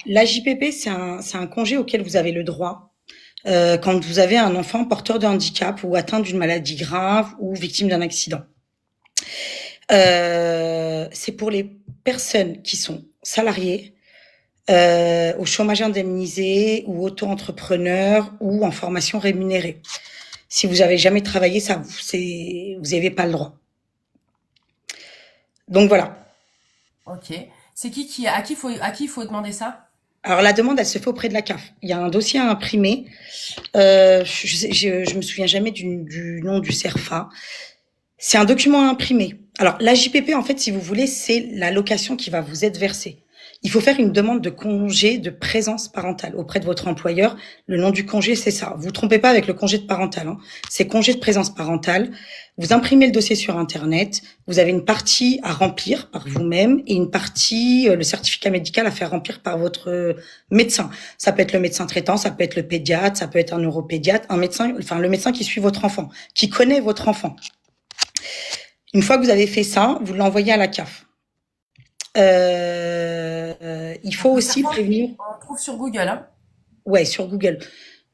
l'AJPP, c'est un congé auquel vous avez le droit quand vous avez un enfant porteur de handicap ou atteint d'une maladie grave ou victime d'un accident. C'est pour les personnes qui sont salariées, au chômage indemnisé ou auto-entrepreneurs ou en formation rémunérée. Si vous avez jamais travaillé, ça, vous n'avez pas le droit. Donc voilà. Ok. C'est à qui faut demander ça? Alors la demande, elle se fait auprès de la CAF. Il y a un dossier à imprimer. Je me souviens jamais du nom du CERFA. C'est un document à imprimer. Alors la JPP, en fait, si vous voulez, c'est l'allocation qui va vous être versée. Il faut faire une demande de congé de présence parentale auprès de votre employeur. Le nom du congé, c'est ça. Vous trompez pas avec le congé de parental. Hein. C'est congé de présence parentale. Vous imprimez le dossier sur Internet. Vous avez une partie à remplir par vous-même et une partie, le certificat médical à faire remplir par votre médecin. Ça peut être le médecin traitant, ça peut être le pédiatre, ça peut être un neuropédiatre, un médecin, enfin le médecin qui suit votre enfant, qui connaît votre enfant. Une fois que vous avez fait ça, vous l'envoyez à la CAF. Il faut Le aussi serpent, prévenir, on le trouve sur Google, hein. ouais, sur Google.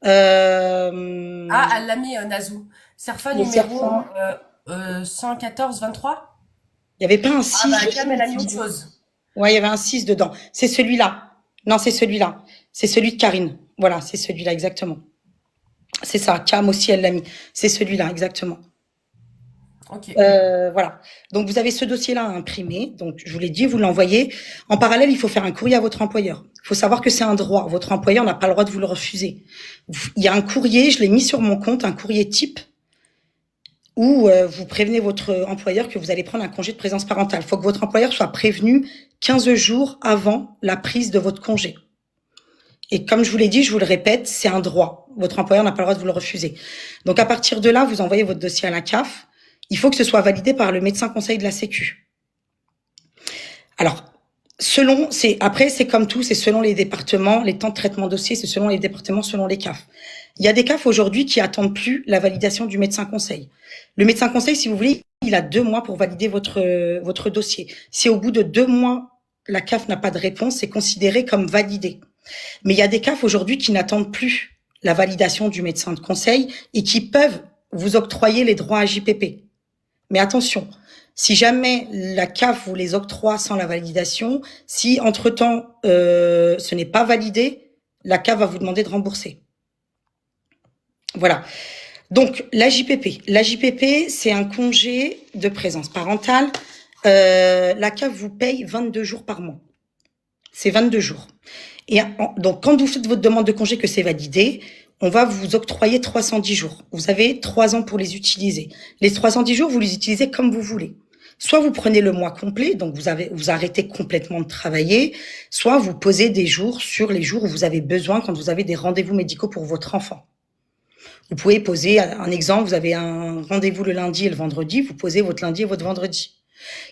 Ah, elle l'a mis, Nazou. Serfa Le numéro serpent, 114-23. il n'y avait pas un Ah 6 bah dessus Cam, elle ou a mis autre plus. chose. Ouais, il y avait un 6 dedans. C'est celui-là. Non, c'est celui-là. C'est celui de Karine. Voilà, c'est celui-là, exactement. C'est ça. Cam aussi, elle l'a mis. C'est celui-là, exactement. Ok. Voilà. Donc vous avez ce dossier-là à imprimer. Donc je vous l'ai dit, vous l'envoyez. En parallèle, il faut faire un courrier à votre employeur. Il faut savoir que c'est un droit. Votre employeur n'a pas le droit de vous le refuser. Il y a un courrier, je l'ai mis sur mon compte, un courrier type où vous prévenez votre employeur que vous allez prendre un congé de présence parentale. Il faut que votre employeur soit prévenu 15 jours avant la prise de votre congé. Et comme je vous l'ai dit, je vous le répète, c'est un droit. Votre employeur n'a pas le droit de vous le refuser. Donc à partir de là, vous envoyez votre dossier à la CAF. Il faut que ce soit validé par le médecin conseil de la Sécu. Alors, après, c'est comme tout, c'est selon les départements, les temps de traitement dossier, c'est selon les départements, selon les CAF. Il y a des CAF aujourd'hui qui attendent plus la validation du médecin conseil. Le médecin conseil, si vous voulez, il a 2 mois pour valider votre dossier. Si au bout de 2 mois, la CAF n'a pas de réponse, c'est considéré comme validé. Mais il y a des CAF aujourd'hui qui n'attendent plus la validation du médecin de conseil et qui peuvent vous octroyer les droits à JPP. Mais attention, si jamais la CAF vous les octroie sans la validation, si entre-temps ce n'est pas validé, la CAF va vous demander de rembourser. Voilà. Donc la JPP. La JPP, c'est un congé de présence parentale. La CAF vous paye 22 jours par mois. C'est 22 jours. Et donc quand vous faites votre demande de congé que c'est validé, on va vous octroyer 310 jours. Vous avez 3 ans pour les utiliser. Les 310 jours, vous les utilisez comme vous voulez. Soit vous prenez le mois complet, donc vous arrêtez complètement de travailler, soit vous posez des jours sur les jours où vous avez besoin quand vous avez des rendez-vous médicaux pour votre enfant. Vous pouvez poser un exemple, vous avez un rendez-vous le lundi et le vendredi, vous posez votre lundi et votre vendredi.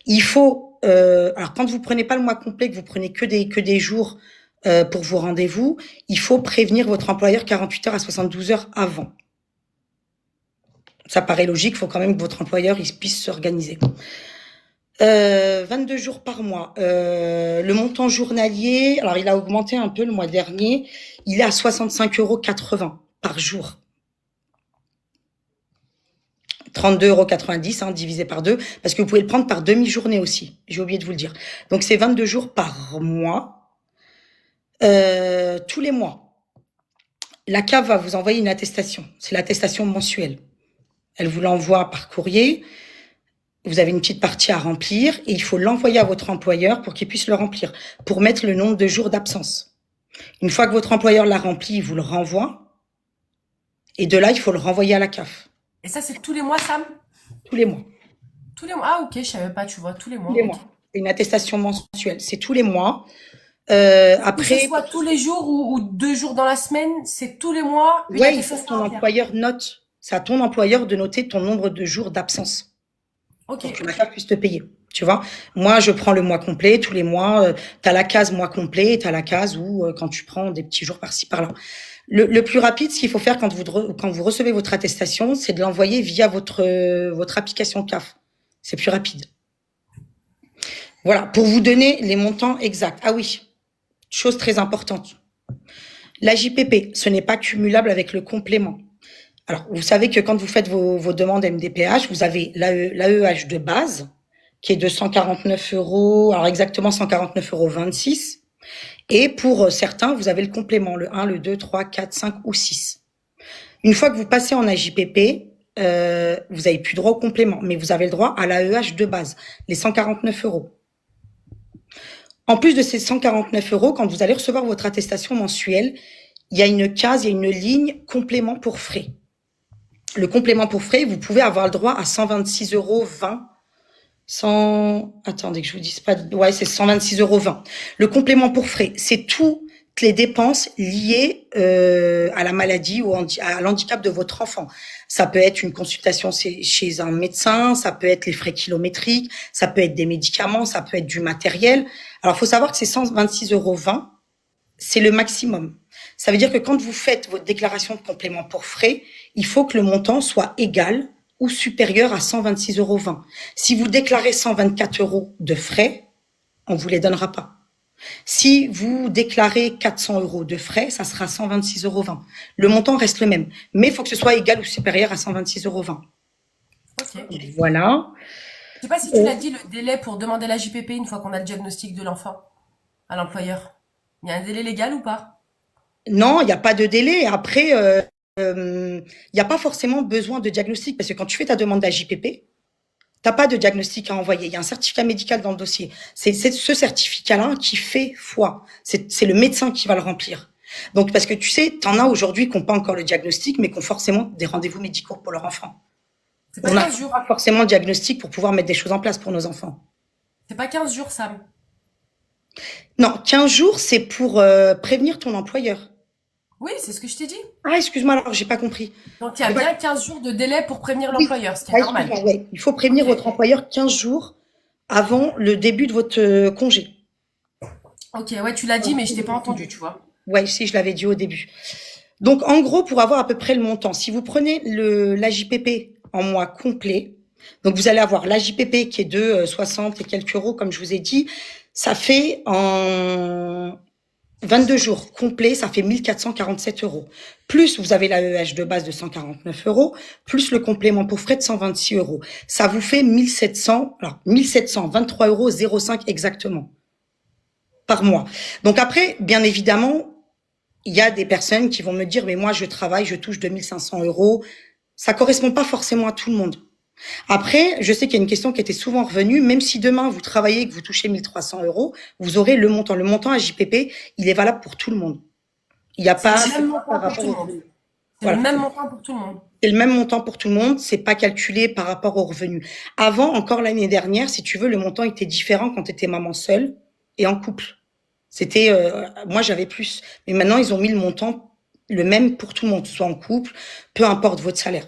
Il faut, alors quand vous prenez pas le mois complet, que vous prenez que des jours pour vos rendez-vous, il faut prévenir votre employeur 48 heures à 72 heures avant. Ça paraît logique, il faut quand même que votre employeur il puisse s'organiser. 22 jours par mois. Le montant journalier, alors il a augmenté un peu le mois dernier, il est à 65,80 € par jour. 32,90 € hein, divisé par 2, parce que vous pouvez le prendre par demi-journée aussi. J'ai oublié de vous le dire. Donc c'est 22 jours par mois, tous les mois. La CAF va vous envoyer une attestation. C'est l'attestation mensuelle. Elle vous l'envoie par courrier. Vous avez une petite partie à remplir et il faut l'envoyer à votre employeur pour qu'il puisse le remplir, pour mettre le nombre de jours d'absence. Une fois que votre employeur l'a rempli, il vous le renvoie. Et de là, il faut le renvoyer à la CAF. Et ça, c'est tous les mois, Sam? Tous les mois. Tous les mois. Ah, ok, je savais pas, tu vois, tous les Tous mois, les ok. mois. C'est une attestation mensuelle. C'est tous les mois. Que ce Après, soit tous les jours ou 2 jours dans la semaine, c'est tous les mois une ouais, il faut que attestation ton à remplir. employeur note. C'est à ton employeur de noter ton nombre de jours d'absence Ok. pour que la CAF puisse te payer. Tu vois, moi, je prends le mois complet. Tous les mois, tu as la case mois complet et tu as la case où quand tu prends des petits jours par-ci, par-là. Le plus rapide, ce qu'il faut faire quand vous recevez votre attestation, c'est de l'envoyer via votre application CAF. C'est plus rapide. Voilà, pour vous donner les montants exacts. Ah oui, chose très importante. La JPP, ce n'est pas cumulable avec le complément. Alors, vous savez que quand vous faites vos demandes MDPH, vous avez l'AEH de base, qui est de 149 euros, alors exactement 149,26 €. Et pour certains, vous avez le complément, le 1, le 2, 3, 4, 5 ou 6. Une fois que vous passez en AJPP, vous n'avez plus droit au complément, mais vous avez le droit à l'AEH de base, les 149 euros. En plus de ces 149 euros, quand vous allez recevoir votre attestation mensuelle, il y a une case, il y a une ligne complément pour frais. Le complément pour frais, vous pouvez avoir le droit à 126,20 €. Attendez que je vous dise pas. Ouais, c'est 126,20 €. Le complément pour frais, c'est toutes les dépenses liées à la maladie ou à l'handicap de votre enfant. Ça peut être une consultation chez un médecin, ça peut être les frais kilométriques, ça peut être des médicaments, ça peut être du matériel. Alors, il faut savoir que ces 126,20 €, c'est le maximum. Ça veut dire que quand vous faites votre déclaration de complément pour frais, il faut que le montant soit égal ou supérieur à 126,20 €. Si vous déclarez 124 € de frais, on vous les donnera pas. Si vous déclarez 400 € de frais, ça sera 126,20 €. Le montant reste le même, mais il faut que ce soit égal ou supérieur à 126,20 €. Ok. Voilà. Je sais pas si tu l'as dit, le délai pour demander la JPP une fois qu'on a le diagnostic de l'enfant à l'employeur. Il y a un délai légal ou pas? Non, il n'y a pas de délai. Après, il n'y a pas forcément besoin de diagnostic parce que quand tu fais ta demande d'AJPP, t'as pas de diagnostic à envoyer. Il y a un certificat médical dans le dossier. C'est ce certificat-là qui fait foi. C'est le médecin qui va le remplir. Donc, parce que tu sais, t'en as aujourd'hui qui n'ont pas encore le diagnostic, mais qui ont forcément des rendez-vous médicaux pour leur enfant. C'est pas On n'a 15 jours. pas forcément le diagnostic pour pouvoir mettre des choses en place pour nos enfants. C'est pas 15 jours, Sam. Non, 15 jours, c'est pour prévenir ton employeur. Oui, c'est ce que je t'ai dit. Ah, excuse-moi, alors, j'ai pas compris. Donc il y a bien 15 jours de délai pour prévenir Oui. l'employeur, ce qui Ah, est normal. excuse-moi, ouais. Il faut prévenir Ok. votre employeur 15 jours avant le début de votre congé. Ok, ouais, tu l'as dit, mais je t'ai pas entendu, tu vois. Ouais, si, je l'avais dit au début. Donc, en gros, pour avoir à peu près le montant, si vous prenez l'AJPP en mois complet, donc vous allez avoir l'AJPP qui est de 60 et quelques euros, comme je vous ai dit, ça fait en 22 jours complets, ça fait 1447 euros. Plus vous avez l'AEH de base de 149 euros, plus le complément pour frais de 126 euros. Ça vous fait 1700, alors 1723,05 € exactement par mois. Donc après, bien évidemment, il y a des personnes qui vont me dire, mais moi, je travaille, je touche 2500 euros. Ça correspond pas forcément à tout le monde. Après, je sais qu'il y a une question qui était souvent revenue. Même si demain, vous travaillez et que vous touchez 1300 euros, vous aurez le montant. Le montant à JPP, il est valable pour tout le monde. Il n'y a C'est pas, le même montant pour tout le monde. C'est le voilà. même montant pour tout le monde. C'est le même montant pour tout le monde. C'est pas calculé par rapport aux revenus. Avant, encore l'année dernière, si tu veux, le montant était différent quand tu étais maman seule et en couple. C'était, moi j'avais plus, mais maintenant ils ont mis le montant le même pour tout le monde, soit en couple, peu importe votre salaire.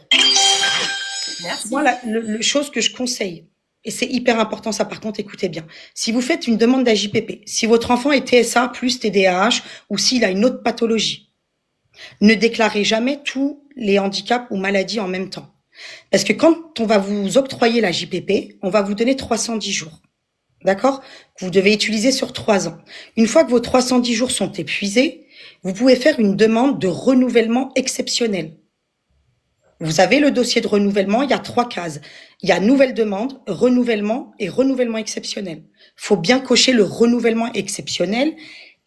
Merci. Moi, le chose que je conseille, et c'est hyper important, ça par contre, écoutez bien. Si vous faites une demande d'AJPP, si votre enfant est TSA plus TDAH ou s'il a une autre pathologie, ne déclarez jamais tous les handicaps ou maladies en même temps. Parce que quand on va vous octroyer la JPP, on va vous donner 310 jours. D'accord? Vous devez utiliser sur 3 ans. Une fois que vos 310 jours sont épuisés, vous pouvez faire une demande de renouvellement exceptionnel. Vous avez le dossier de renouvellement, il y a 3 cases. Il y a nouvelle demande, renouvellement et renouvellement exceptionnel. Il faut bien cocher le renouvellement exceptionnel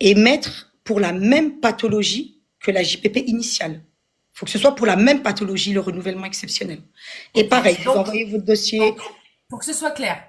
et mettre pour la même pathologie que la JPP initiale. Il faut que ce soit pour la même pathologie, le renouvellement exceptionnel. Et pareil, vous envoyez votre dossier. Donc, pour que ce soit clair,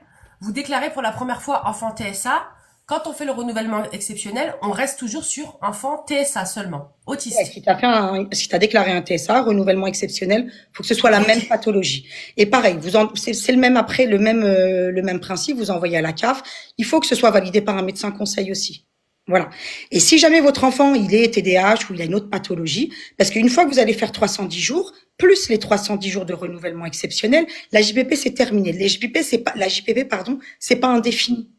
vous déclarez pour la première fois enfant TSA. Quand on fait le renouvellement exceptionnel, on reste toujours sur enfant TSA seulement, autiste. Ouais, si tu as déclaré un TSA, renouvellement exceptionnel, faut que ce soit la même pathologie. Et pareil, c'est le même après, le même principe, vous envoyez à la CAF. Il faut que ce soit validé par un médecin conseil aussi. Voilà. Et si jamais votre enfant, il est TDAH ou il a une autre pathologie, parce qu'une fois que vous allez faire 310 jours, plus les 310 jours de renouvellement exceptionnel, la JPP, c'est terminé. La JPP, pardon, c'est pas indéfini.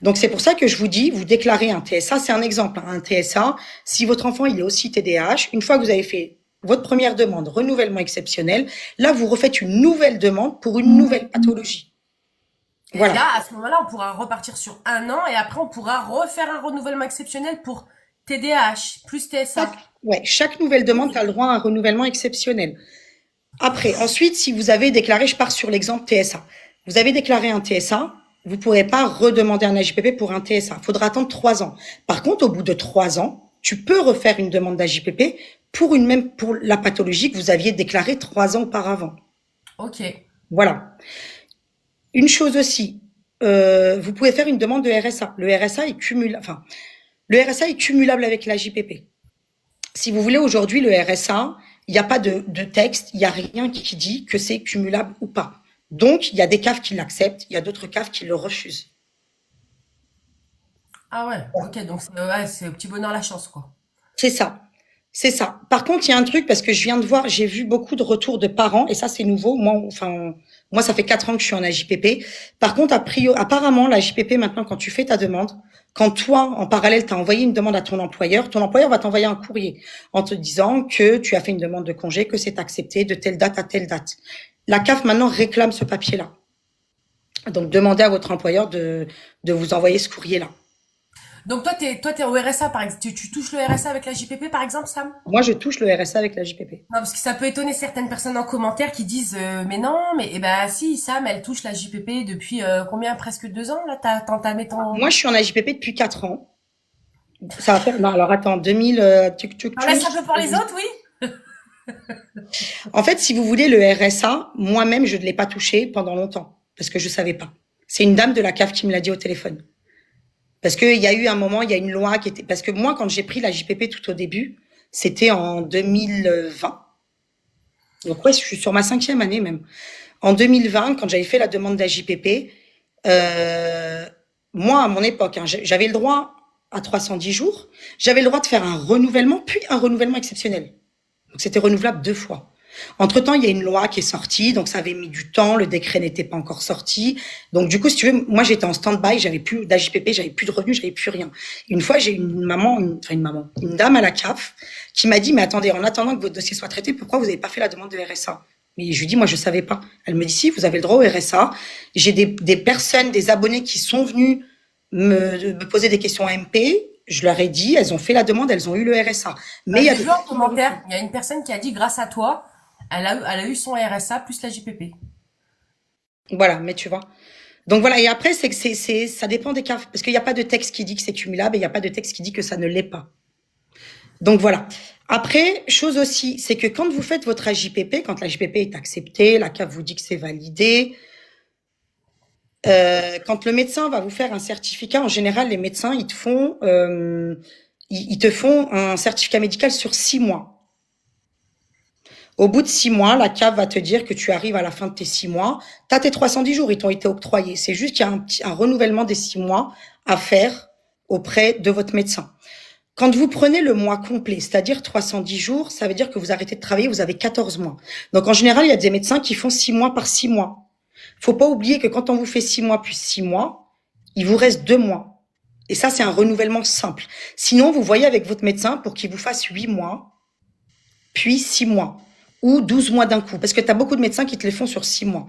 Donc, c'est pour ça que je vous dis, vous déclarez un TSA, c'est un exemple, hein, un TSA. Si votre enfant, il est aussi TDAH, une fois que vous avez fait votre première demande, renouvellement exceptionnel, là, vous refaites une nouvelle demande pour une nouvelle pathologie. Et Voilà. là, à ce moment-là, on pourra repartir sur un an et après, on pourra refaire un renouvellement exceptionnel pour TDAH plus Chaque, TSA. ouais, chaque nouvelle demande, tu as le droit à un renouvellement exceptionnel. Après, ensuite, si vous avez déclaré, je pars sur l'exemple TSA. Vous avez déclaré un TSA, vous ne pourrez pas redemander un AJPP pour un TSA. Il faudra attendre 3 ans. Par contre, au bout de 3 ans, tu peux refaire une demande d'AJPP pour la pathologie que vous aviez déclarée 3 ans auparavant. Ok. Voilà. Une chose aussi, vous pouvez faire une demande de RSA. Le RSA est cumulable avec l'AJPP. Si vous voulez, aujourd'hui, le RSA, il n'y a pas de texte, il n'y a rien qui dit que c'est cumulable ou pas. Donc, il y a des CAF qui l'acceptent, il y a d'autres CAF qui le refusent. Ah ouais, ok, donc c'est au petit bonheur la chance, quoi. C'est ça. C'est ça. Par contre, il y a un truc, parce que je viens de voir, j'ai vu beaucoup de retours de parents, et ça, c'est nouveau. Moi, ça fait 4 ans que je suis en AJPP. Par contre, apparemment, l'AJPP, maintenant, quand tu fais ta demande, quand toi, en parallèle, tu as envoyé une demande à ton employeur va t'envoyer un courrier en te disant que tu as fait une demande de congé, que c'est accepté de telle date à telle date. La CAF, maintenant, réclame ce papier-là. Donc, demandez à votre employeur de vous envoyer ce courrier-là. Donc toi, t'es au RSA, par exemple. Tu touches le RSA avec la JPP, par exemple, Sam? Moi, je touche le RSA avec l'AJPP. Non, parce que ça peut étonner certaines personnes en commentaire qui disent mais non, mais eh ben si, Sam, elle touche la JPP depuis combien? Presque 2 ans, là, t'as entamé ton... Moi, je suis en AJPP depuis 4 ans. Ça va faire. Non, alors attends, 2000. T'en laisses un peu pour les autres, oui? En fait, si vous voulez, le RSA, moi-même, je ne l'ai pas touché pendant longtemps parce que je savais pas. C'est une dame de la CAF qui me l'a dit au téléphone. Parce qu'il y a eu un moment, il y a une loi qui était. Parce que moi, quand j'ai pris la JPP tout au début, c'était en 2020. Donc ouais, je suis sur ma 5e année même. En 2020, quand j'avais fait la demande d'AJPP, euh, moi, à mon époque, hein, j'avais le droit à 310 jours. J'avais le droit de faire un renouvellement, puis un renouvellement exceptionnel. Donc c'était renouvelable 2 fois. Entre-temps, il y a une loi qui est sortie, donc ça avait mis du temps, le décret n'était pas encore sorti. Donc du coup, si tu veux, moi j'étais en stand-by, j'avais plus d'AJPP, j'avais plus de revenus, j'avais plus rien. Une fois, j'ai une dame à la CAF qui m'a dit, mais attendez, en attendant que votre dossier soit traité, pourquoi vous n'avez pas fait la demande de RSA? Mais je lui dis, moi je savais pas. Elle me dit, si, vous avez le droit au RSA. J'ai des personnes, des abonnés qui sont venus me poser des questions MP. Je leur ai dit, elles ont fait la demande, elles ont eu le RSA. Mais il y a J'ai des vu en personnes qui l'ont reçu. commentaire, il y a une personne qui a dit grâce à toi, elle a eu son RSA plus la JPP. Voilà, mais tu vois. Donc voilà, et après, ça dépend des cas, parce qu'il n'y a pas de texte qui dit que c'est cumulable et il n'y a pas de texte qui dit que ça ne l'est pas. Donc voilà. Après, chose aussi, c'est que quand vous faites votre AJPP, quand la JPP est acceptée, la CAF vous dit que c'est validé, quand le médecin va vous faire un certificat, en général, les médecins, ils te font un certificat médical sur 6 mois. Au bout de 6 mois, la CAF va te dire que tu arrives à la fin de tes 6 mois. Tu as tes 310 jours, ils t'ont été octroyés. C'est juste qu'il y a un renouvellement des 6 mois à faire auprès de votre médecin. Quand vous prenez le mois complet, c'est-à-dire 310 jours, ça veut dire que vous arrêtez de travailler, vous avez 14 mois. Donc en général, il y a des médecins qui font 6 mois par 6 mois. Faut pas oublier que quand on vous fait 6 mois puis 6 mois, il vous reste 2 mois. Et ça, c'est un renouvellement simple. Sinon, vous voyez avec votre médecin pour qu'il vous fasse 8 mois, puis 6 mois. Ou 12 mois d'un coup. Parce que tu as beaucoup de médecins qui te les font sur 6 mois.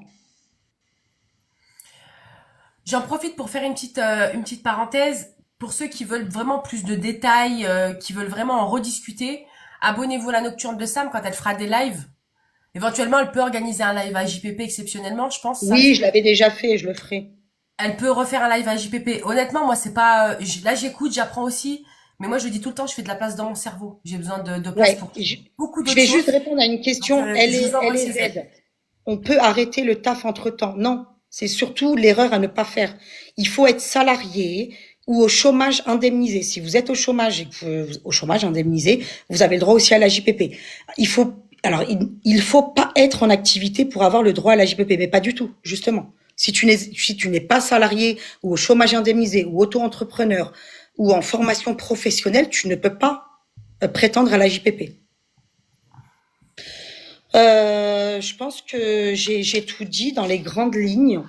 J'en profite pour faire une petite parenthèse. Pour ceux qui veulent vraiment plus de détails, qui veulent vraiment en rediscuter, abonnez-vous à la Nocturne de Sam quand elle fera des lives. Éventuellement, elle peut organiser un live à JPP exceptionnellement, je pense, Sam. Oui, je l'avais déjà fait, je le ferai. Elle peut refaire un live à JPP. Honnêtement, moi, c'est pas... là, j'écoute, j'apprends aussi. Mais moi, je dis tout le temps, je fais de la place dans mon cerveau. J'ai besoin de place Ouais, pour beaucoup je d'autres vais juste choses. répondre à une Donc, question. je vous Elle envoie est ses aides. Z. On peut arrêter le taf entre-temps. Non, c'est surtout l'erreur à ne pas faire. Il faut être salarié ou au chômage indemnisé. Si vous êtes au chômage et que au chômage indemnisé, vous avez le droit aussi à la JPP. Il faut pas être en activité pour avoir le droit à la JPP, mais pas du tout, justement. Si tu n'es pas salarié ou au chômage indemnisé ou auto-entrepreneur ou en formation professionnelle, tu ne peux pas prétendre à la JPP. Je pense que j'ai tout dit dans les grandes lignes.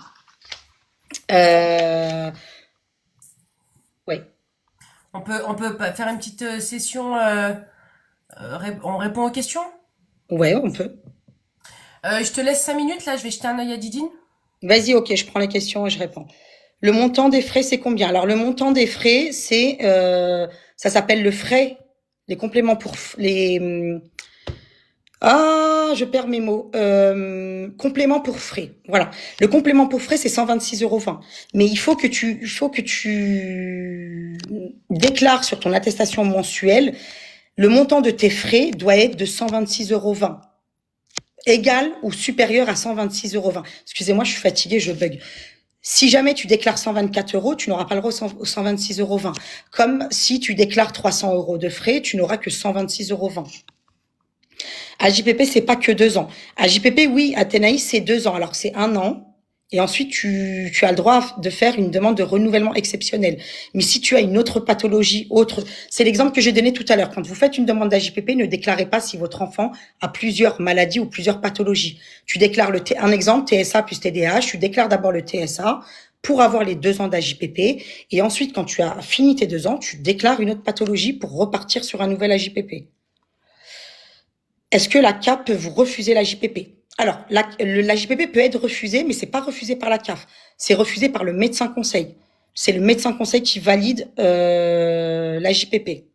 Euh, ouais, On peut faire une petite session, on répond aux questions. ouais, on peut. Je te laisse 5 minutes, là, je vais jeter un œil à Didine. Vas-y, ok, je prends les questions et je réponds. Le montant des frais, c'est combien? Alors, le montant des frais, ça s'appelle le frais, les compléments pour ah, je perds mes mots. Complément pour frais. Voilà. Le complément pour frais, c'est 126,20 €. Mais il faut que tu déclares sur ton attestation mensuelle, le montant de tes frais doit être de 126,20 €. Égal ou supérieur à 126,20 €. Excusez-moi, je suis fatiguée, je bug. Si jamais tu déclares 124 €, tu n'auras pas le droit aux 126,20 €. Comme si tu déclares 300 € de frais, tu n'auras que 126,20 €. AJPP, c'est pas que 2 ans. AJPP, oui, Athénaïs, c'est 2 ans. Alors, c'est 1 an. Et ensuite, tu as le droit de faire une demande de renouvellement exceptionnel. Mais si tu as une autre pathologie, c'est l'exemple que j'ai donné tout à l'heure. Quand vous faites une demande d'AJPP, ne déclarez pas si votre enfant a plusieurs maladies ou plusieurs pathologies. Tu déclares un exemple, TSA plus TDAH. Tu déclares d'abord le TSA pour avoir les 2 ans d'AJPP. Et ensuite, quand tu as fini tes 2 ans, tu déclares une autre pathologie pour repartir sur un nouvel AJPP. Est-ce que la CAF peut vous refuser la JPP? Alors, la JPP peut être refusée, mais c'est pas refusé par la CAF. C'est refusé par le médecin conseil. C'est le médecin conseil qui valide la JPP.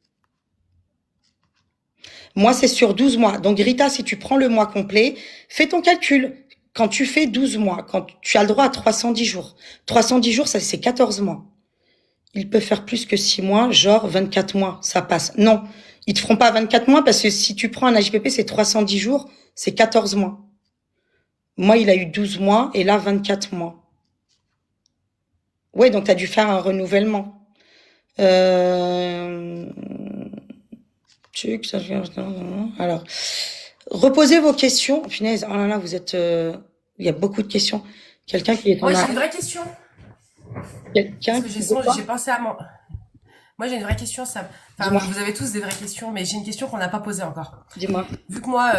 Moi, c'est sur 12 mois. Donc, Rita, si tu prends le mois complet, fais ton calcul. Quand tu fais 12 mois, quand tu as le droit à 310 jours. 310 jours, ça, c'est 14 mois. Il peut faire plus que 6 mois, genre 24 mois, ça passe. Non, ils te feront pas 24 mois parce que si tu prends un AJPP, c'est 310 jours, c'est 14 mois. Moi, il a eu 12 mois et là, 24 mois. Ouais, donc tu as dû faire un renouvellement. Alors, reposez vos questions. Punaise, oh là là, vous êtes... Il y a beaucoup de questions. Quelqu'un qui est en Moi, j'ai arrêt. une vraie question. Quelqu'un Parce que qui veut pas j'ai pensé à mon... Moi, j'ai une vraie question. Enfin, Dis-moi, vous avez tous des vraies questions, mais j'ai une question qu'on n'a pas posée encore. dis-moi. Vu que moi,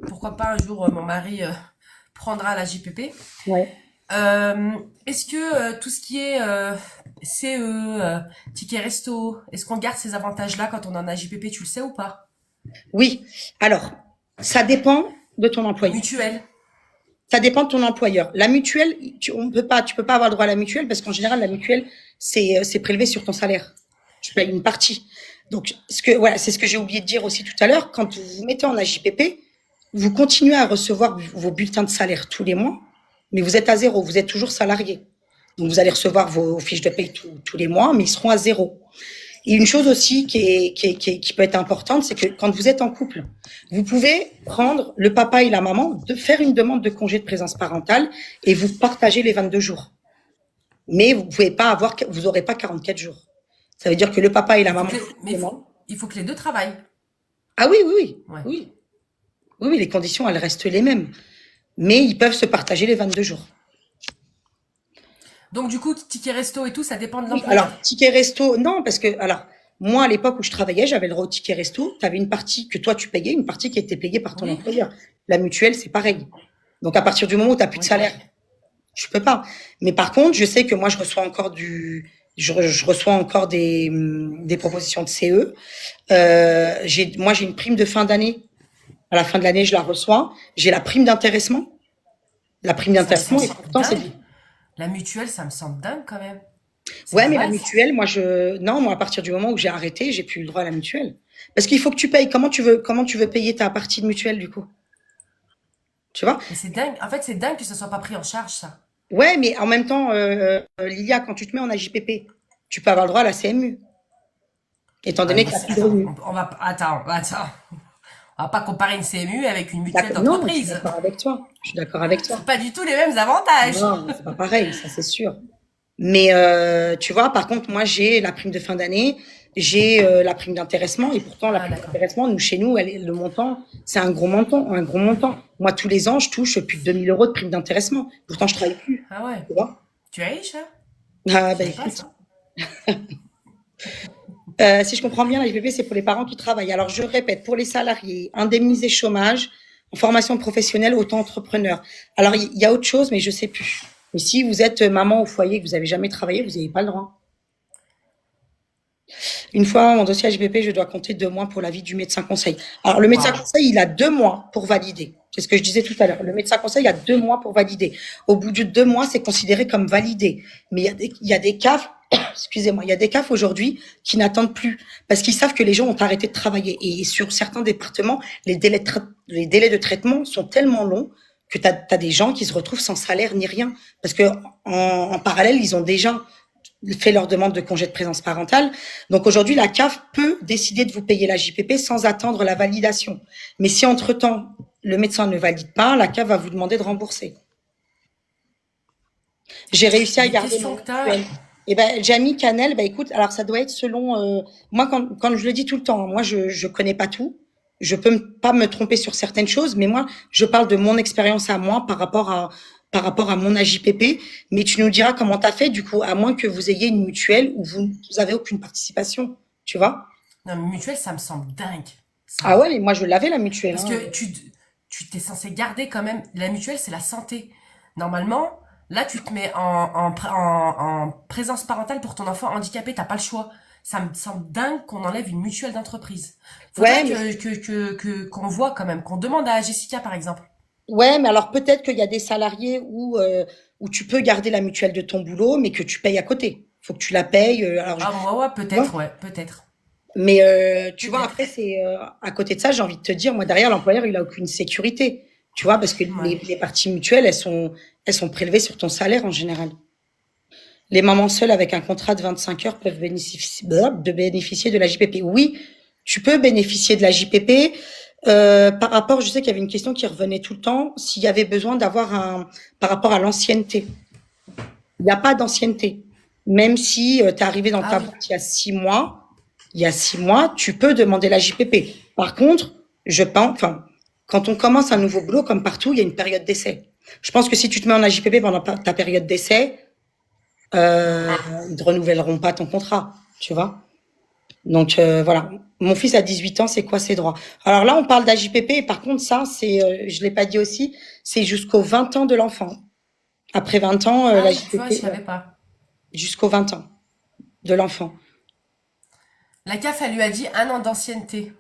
pourquoi pas un jour, mon mari prendra la JPP. Ouais. Est-ce que tout ce qui est CE, ticket resto, est-ce qu'on garde ces avantages-là quand on en a JPP, tu le sais ou pas? Oui. Alors, ça dépend de ton employeur. Mutuelle. Ça dépend de ton employeur. La mutuelle, tu peux pas avoir le droit à la mutuelle parce qu'en général, la mutuelle, c'est prélevé sur ton salaire. Tu payes une partie. Donc, c'est ce que j'ai oublié de dire aussi tout à l'heure. Quand vous vous mettez en AJPP, vous continuez à recevoir vos bulletins de salaire tous les mois, mais vous êtes à zéro. Vous êtes toujours salarié. Donc, vous allez recevoir vos fiches de paye tous les mois, mais ils seront à zéro. Et une chose aussi qui peut être importante, c'est que quand vous êtes en couple, vous pouvez prendre le papa et la maman, de faire une demande de congé de présence parentale et vous partagez les 22 jours. Mais vous aurez pas 44 jours. Ça veut dire que le papa et la maman. Mais il faut que les deux travaillent. Ah oui, oui, oui. Ouais. Oui. Oui, oui, les conditions, elles restent les mêmes. Mais ils peuvent se partager les 22 jours. Donc, du coup, ticket resto et tout, ça dépend de Oui, l'employeur. alors, ticket resto, non, parce que, alors, moi, à l'époque où je travaillais, j'avais le droit au ticket resto. Tu avais une partie que toi, tu payais, une partie qui était payée par ton Oui. employeur. La mutuelle, c'est pareil. Donc, à partir du moment où tu n'as plus de Oui. salaire, je peux pas. Mais par contre, je sais que moi, je reçois encore des propositions de CE. Moi, j'ai une prime de fin d'année. À la fin de l'année, je la reçois. J'ai la prime d'intéressement. La prime d'intéressement, et pourtant, c'est dingue. La mutuelle, ça me semble dingue quand même. C'est Ouais, la mais la base. mutuelle, moi, à partir du moment où j'ai arrêté, j'ai plus le droit à la mutuelle. Parce qu'il faut que tu payes. Comment tu veux payer ta partie de mutuelle, du coup? Tu vois? Mais c'est dingue. En fait, c'est dingue que ça soit pas pris en charge, ça. Ouais, mais en même temps, Lilia, quand tu te mets en AJPP, tu peux avoir le droit à la CMU. Étant Ouais, donné mais que tu plus de attends, revenus. attends. On va pas comparer une CMU avec une mutuelle Non, je suis d'entreprise. d'accord avec toi. Je suis d'accord avec toi. C'est pas du tout les mêmes avantages. Non, c'est pas pareil, ça c'est sûr. Mais tu vois, par contre, moi, j'ai la prime de fin d'année, j'ai la prime d'intéressement, et pourtant, la Ah, prime d'accord. d'intéressement, chez nous, le montant, c'est un gros montant, un gros montant. Moi, tous les ans, je touche plus de 2000 € de prime d'intéressement. Pourtant, je travaille plus, Ah ouais. tu vois. Tu es riche, hein? Ah, Je ben, savais pas écoute, ça. si je comprends bien, la FPP, c'est pour les parents qui travaillent. Alors, je répète, pour les salariés, indemnisés chômage, en formation professionnelle, auto-entrepreneur. Alors, il y a autre chose, mais je sais plus. Mais si vous êtes maman au foyer, que vous avez jamais travaillé, vous n'avez pas le droit. Une fois mon dossier HPP, je dois compter 2 mois pour l'avis du médecin conseil. Alors, le médecin Waouh. conseil, il a 2 mois pour valider. C'est ce que je disais tout à l'heure. Le médecin conseil, il y a 2 mois pour valider. Au bout de 2 mois, c'est considéré comme validé. Mais il y a des CAF, excusez-moi, il y a des CAF aujourd'hui qui n'attendent plus parce qu'ils savent que les gens ont arrêté de travailler. Et sur certains départements, les délais de traitement sont tellement longs que tu as des gens qui se retrouvent sans salaire ni rien. Parce que en parallèle, ils ont déjà fait leur demande de congé de présence parentale. Donc aujourd'hui, la CAF peut décider de vous payer la JPP sans attendre la validation. Mais si entre-temps, le médecin ne valide pas, la CAF va vous demander de rembourser. J'ai réussi à Des garder questions mon que t'as. mutuelle. Et ben, Jamie Canel, ben écoute, alors ça doit être selon moi quand je le dis tout le temps, hein, moi je connais pas tout, je peux pas me tromper sur certaines choses, mais moi je parle de mon expérience à moi par rapport à mon AJPP, mais tu nous diras comment t'as fait du coup, à moins que vous ayez une mutuelle où vous avez aucune participation, tu vois? Non, mais mutuelle, ça me semble dingue. Ah Ça. ouais, mais moi je l'avais la mutuelle, Parce hein. que tu t'es censé garder quand même. La mutuelle, c'est la santé. Normalement, là, tu te mets en présence parentale pour ton enfant handicapé. T'as pas le choix. Ça me semble dingue qu'on enlève une mutuelle d'entreprise. Ouais, Faudrait mais qu'on voit quand même, qu'on demande à Jessica, par exemple. ouais, mais alors peut-être qu'il y a des salariés où tu peux garder la mutuelle de ton boulot, mais que tu payes à côté. Faut que tu la payes. Alors, Ah, moi, ouais, tu vois. peut-être, ouais, peut-être. Mais tu vois, Peut-être. après, c'est à côté de ça, j'ai envie de te dire, moi derrière l'employeur, il a aucune sécurité. Tu vois, parce que Ouais. les parties mutuelles, elles sont prélevées sur ton salaire en général. Les mamans seules avec un contrat de 25 heures peuvent bénéficier de la JPP. Oui, tu peux bénéficier de la JPP. Par rapport, je sais qu'il y avait une question qui revenait tout le temps, s'il y avait besoin d'avoir par rapport à l'ancienneté. Il n'y a pas d'ancienneté. Même si tu es arrivé dans Ah ta oui. boîte il y a 6 mois, tu peux demander la JPP. Par contre, je pense, enfin, quand on commence un nouveau boulot, comme partout, il y a une période d'essai. Je pense que si tu te mets en AJPP pendant ta période d'essai, Hmm. ils ne renouvelleront pas ton contrat, tu vois. Donc voilà. Mon fils a 18 ans, c'est quoi ses droits? Alors là, on parle d'AJPP, et par contre, ça, je l'ai pas dit aussi, c'est jusqu'aux 20 ans de l'enfant. Après 20 ans, Ah oui, tu vois, je l'AJPP, savais pas. jusqu'aux 20 ans de l'enfant. La CAF, elle lui a dit 1 an d'ancienneté.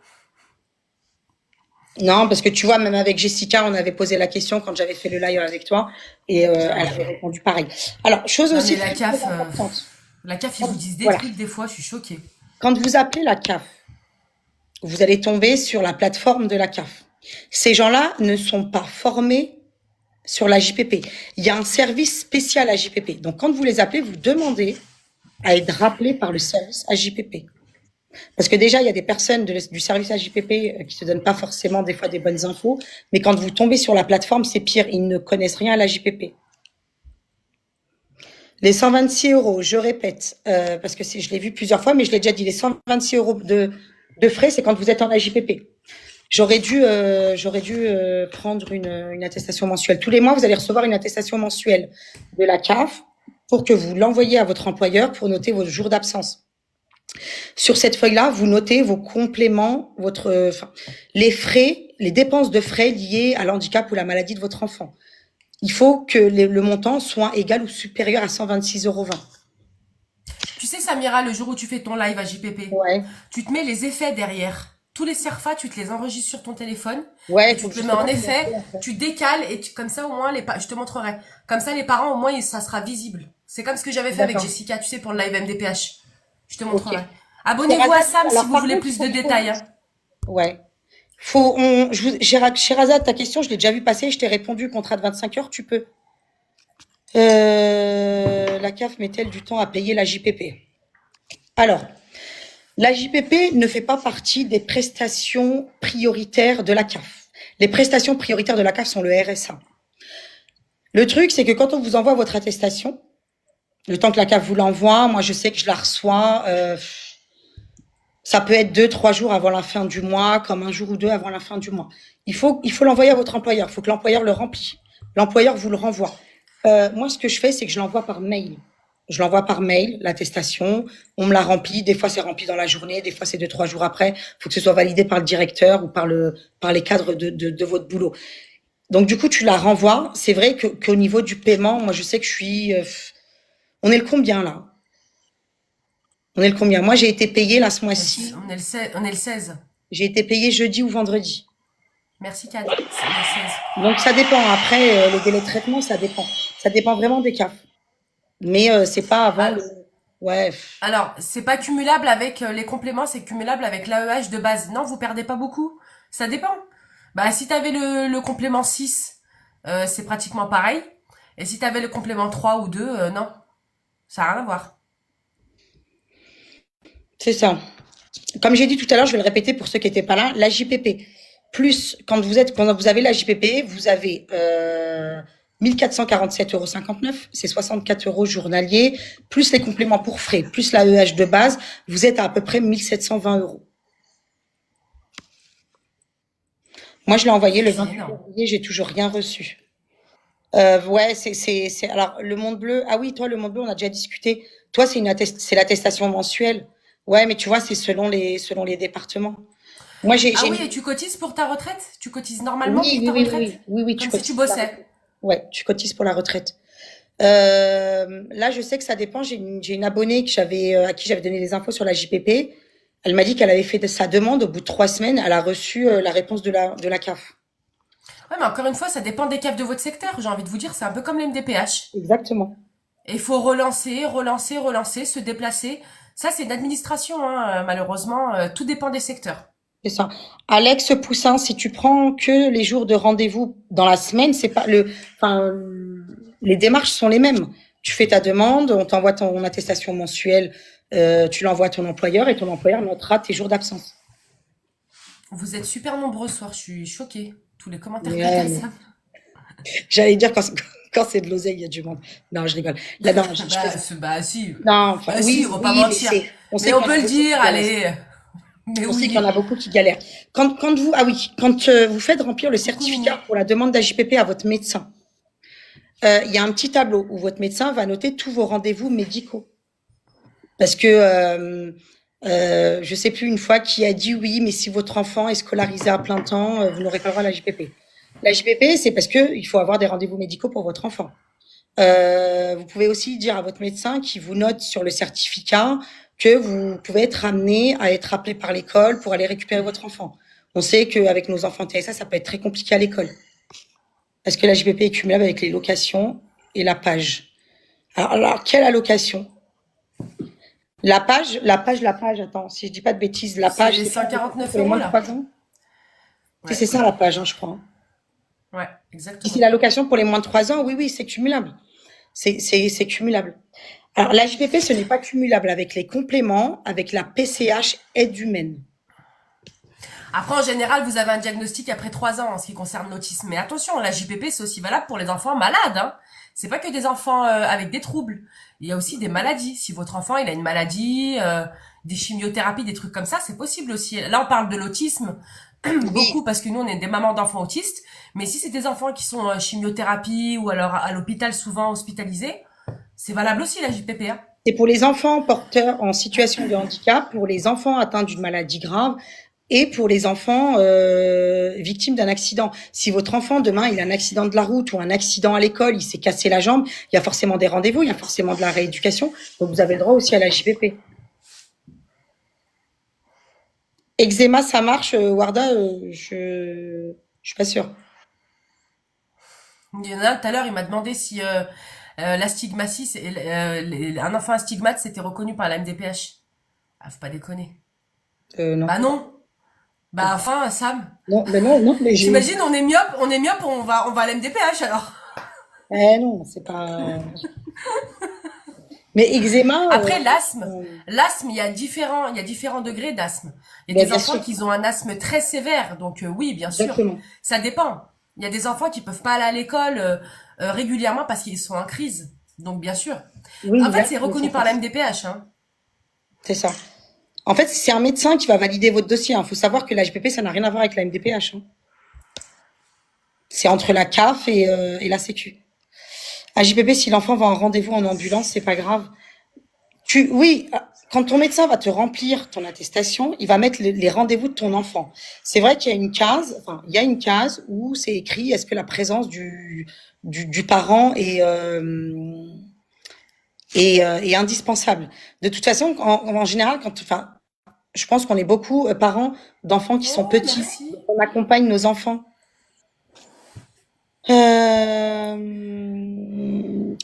Non, parce que tu vois, même avec Jessica, on avait posé la question quand j'avais fait le live avec toi, et elle avait répondu pareil. Alors, chose Non, aussi mais très, très importante. La CAF, ils vous Quand- disent des Voilà. trucs, des fois, je suis choquée. Quand vous appelez la CAF, vous allez tomber sur la plateforme de la CAF. Ces gens-là ne sont pas formés sur la JPP. Il y a un service spécial à JPP. Donc, quand vous les appelez, vous demandez à être rappelé par le service AJPP. Parce que déjà, il y a des personnes du service AJPP qui te donnent pas forcément des fois des bonnes infos, mais quand vous tombez sur la plateforme, c'est pire, ils ne connaissent rien à l'AJPP. Les 126 euros, je répète, parce que je l'ai vu plusieurs fois, mais je l'ai déjà dit, les 126 euros de frais, c'est quand vous êtes en AJPP. J'aurais dû prendre une attestation mensuelle. Tous les mois, vous allez recevoir une attestation mensuelle de la CAF pour que vous l'envoyiez à votre employeur pour noter vos jours d'absence. Sur cette feuille-là, vous notez vos compléments, les frais, les dépenses de frais liées à l'handicap ou la maladie de votre enfant. Il faut que le montant soit égal ou supérieur à 126,20 €. Tu sais, Samira, le jour où tu fais ton live à JPP, Ouais. tu te mets les effets derrière. Tous les CERFA, tu te les enregistres sur ton téléphone Ouais, et il tu faut que te le mets en justement vous effet, montriez après. tu décales et comme ça au moins je te montrerai. Comme ça les parents au moins ça sera visible. C'est comme ce que j'avais fait avec D'accord. Jessica, tu sais pour le live MDPH. Je te Ok. montrerai. Abonnez-vous à Sherazade, Sam si alors vous par voulez contre, il plus faut de que je détails, hein. Ouais. Sherazade, ta question, je l'ai déjà vu passer, je t'ai répondu, contrat de 25 heures, tu peux. La CAF met-elle du temps à payer la JPP? Alors, la JPP ne fait pas partie des prestations prioritaires de la CAF. Les prestations prioritaires de la CAF sont le RSA. Le truc, c'est que quand on vous envoie votre attestation, le temps que la CAF vous l'envoie, moi je sais que je la reçois, ça peut être 2, 3 jours avant la fin du mois, comme un jour ou deux avant la fin du mois. Il faut l'envoyer à votre employeur. Il faut que l'employeur le remplisse. L'employeur vous le renvoie. Moi, ce que je fais, c'est que je l'envoie par mail. Je l'envoie par mail, l'attestation. On me la remplit. Des fois, c'est rempli dans la journée. Des fois, c'est 2, 3 jours après. Il faut que ce soit validé par le directeur ou par les cadres de votre boulot. Donc, du coup, tu la renvoies. C'est vrai qu'au niveau du paiement, moi, je sais que je suis. On est le combien là? On est le combien? Moi, j'ai été payée là ce mois-ci. On est le 16. J'ai été payée jeudi ou vendredi. Merci, Cad. C'est le 16. Donc ça dépend. Après, les délais de traitement, ça dépend. Ça dépend vraiment des cas. Mais c'est pas avant Ah, le... Ouais. alors, c'est pas cumulable avec les compléments, c'est cumulable avec l'AEH de base. Non, vous perdez pas beaucoup. Ça dépend. Bah, si t'avais le complément 6, c'est pratiquement pareil. Et si t'avais le complément 3 ou 2, non. Ça n'a rien à voir. C'est ça. Comme j'ai dit tout à l'heure, je vais le répéter pour ceux qui n'étaient pas là, la JPP, plus quand vous avez la JPP, vous avez 1447,59 €, c'est 64 € journaliers, plus les compléments pour frais, plus la l'AEH de base, vous êtes à peu près 1720 €. Moi, je l'ai envoyé le C'est 28 énorme. février, j'ai toujours rien reçu. Ouais, alors le monde bleu. Ah oui, toi, le monde bleu, on a déjà discuté. Toi, c'est l'attestation mensuelle. Ouais, mais tu vois, c'est selon les départements. Moi, Ah oui, et tu cotises pour ta retraite? Tu cotises normalement oui, pour oui, ta oui, oui, retraite? oui, oui, tu Comme si tu cotises pour la bossais. retraite. Ouais, tu cotises pour la retraite. Là, je sais que ça dépend. J'ai une abonnée à qui j'avais donné les infos sur la JPP. Elle m'a dit qu'elle avait fait sa demande. Au bout de 3 semaines, elle a reçu la réponse de la CAF. Ouais, mais encore une fois, ça dépend des caves de votre secteur. J'ai envie de vous dire, c'est un peu comme les MDPH. Exactement. Et il faut relancer, relancer, relancer, se déplacer. Ça, c'est une administration, hein, malheureusement. Tout dépend des secteurs. C'est ça. Alex Poussin, si tu prends que les jours de rendez-vous dans la semaine, c'est pas enfin, les démarches sont les mêmes. Tu fais ta demande, on t'envoie ton attestation mensuelle, tu l'envoies à ton employeur et ton employeur notera tes jours d'absence. Vous êtes super nombreux ce soir, je suis choquée. Tous les commentaires que Ouais, t'as, mais ça. j'allais dire quand c'est de l'oseille, il y a du monde. Non, je rigole. Là, non, je Bah, plaisante. bah si. Non, enfin, Bah si, oui, on va pas oui, mais mentir. on sait Mais qu'il on y en peut a le beaucoup dire, qui galèrent. allez. Mais On sait qu'il y en oui. a beaucoup qui galèrent. Quand vous faites remplir le Coucou certificat Minou. pour la demande d'AJPP à votre médecin, il y a un petit tableau où votre médecin va noter tous vos rendez-vous médicaux. Parce que je sais plus une fois qui a dit oui, mais si votre enfant est scolarisé à plein temps, vous n'aurez pas le droit à la JPP. La JPP, c'est parce que il faut avoir des rendez-vous médicaux pour votre enfant. Vous pouvez aussi dire à votre médecin qui vous note sur le certificat que vous pouvez être amené à être appelé par l'école pour aller récupérer votre enfant. On sait qu'avec nos enfants TSA, ça peut être très compliqué à l'école. Parce que la JPP est cumulable avec les locations et la page. Alors quelle allocation? La page, attends, si je dis pas de bêtises, la page, C'est c'est pas cent la location quarante-neuf pour les euros moins de là. 3 ans? Ouais, C'est ça la page, hein, je crois. ouais, Si c'est exactement. la location pour les moins de 3 ans, oui, oui, c'est cumulable. C'est cumulable. Alors, la JPP, ce n'est pas cumulable avec les compléments, avec la PCH aide humaine. Après, en général, vous avez un diagnostic après 3 ans en ce qui concerne l'autisme. Mais attention, la JPP, c'est aussi valable pour les enfants malades, hein. C'est pas que des enfants avec des troubles. Il y a aussi des maladies. Si votre enfant, il a une maladie, des chimiothérapies, des trucs comme ça, c'est possible aussi. Là, on parle de l'autisme Oui, beaucoup parce que nous, on est des mamans d'enfants autistes. Mais si c'est des enfants qui sont chimiothérapie ou alors à l'hôpital, souvent hospitalisés, c'est valable aussi, la JPP, hein. c'est pour les enfants porteurs en situation de handicap, pour les enfants atteints d'une maladie grave et pour les enfants victimes d'un accident. Si votre enfant, demain, il a un accident de la route ou un accident à l'école, il s'est cassé la jambe, il y a forcément des rendez-vous, il y a forcément de la rééducation. Donc, vous avez le droit aussi à la JPP. Eczéma, ça marche, Warda, je suis pas sûre. Il y en a un tout à l'heure, il m'a demandé si l'astigmatie, un enfant astigmate, c'était reconnu par la MDPH. Ah, faut pas déconner. Non. Bah non. Bah enfin, Sam. Non, mais non, non, mais j'ai. T'imagines, on est myope, on va à la MDPH alors. Eh non, c'est pas. Mais eczéma, Après, l'asthme. euh, L'asthme, il y a différents degrés d'asthme. Il y a ben, des bien enfants sûr, qui ont un asthme très sévère, donc oui, bien sûr. exactement. Ça dépend. Il y a des enfants qui peuvent pas aller à l'école régulièrement parce qu'ils sont en crise. Donc bien sûr. Oui, En mais fait, là, c'est mais ça reconnu par la passe. MDPH, hein. C'est ça. En fait, c'est un médecin qui va valider votre dossier. Il faut savoir que la HPP, ça n'a rien à voir avec la MDPH, hein. C'est entre la CAF et la Sécu. À JPP, si l'enfant va en rendez-vous en ambulance, c'est pas grave. Oui, quand ton médecin va te remplir ton attestation, il va mettre les rendez-vous de ton enfant. C'est vrai qu'il y a une case, enfin, il y a une case où c'est écrit est-ce que la présence du parent est indispensable. De toute façon, en général, enfin, Je pense qu'on est beaucoup parents d'enfants qui sont Oh, petits. merci. Donc, on accompagne nos enfants.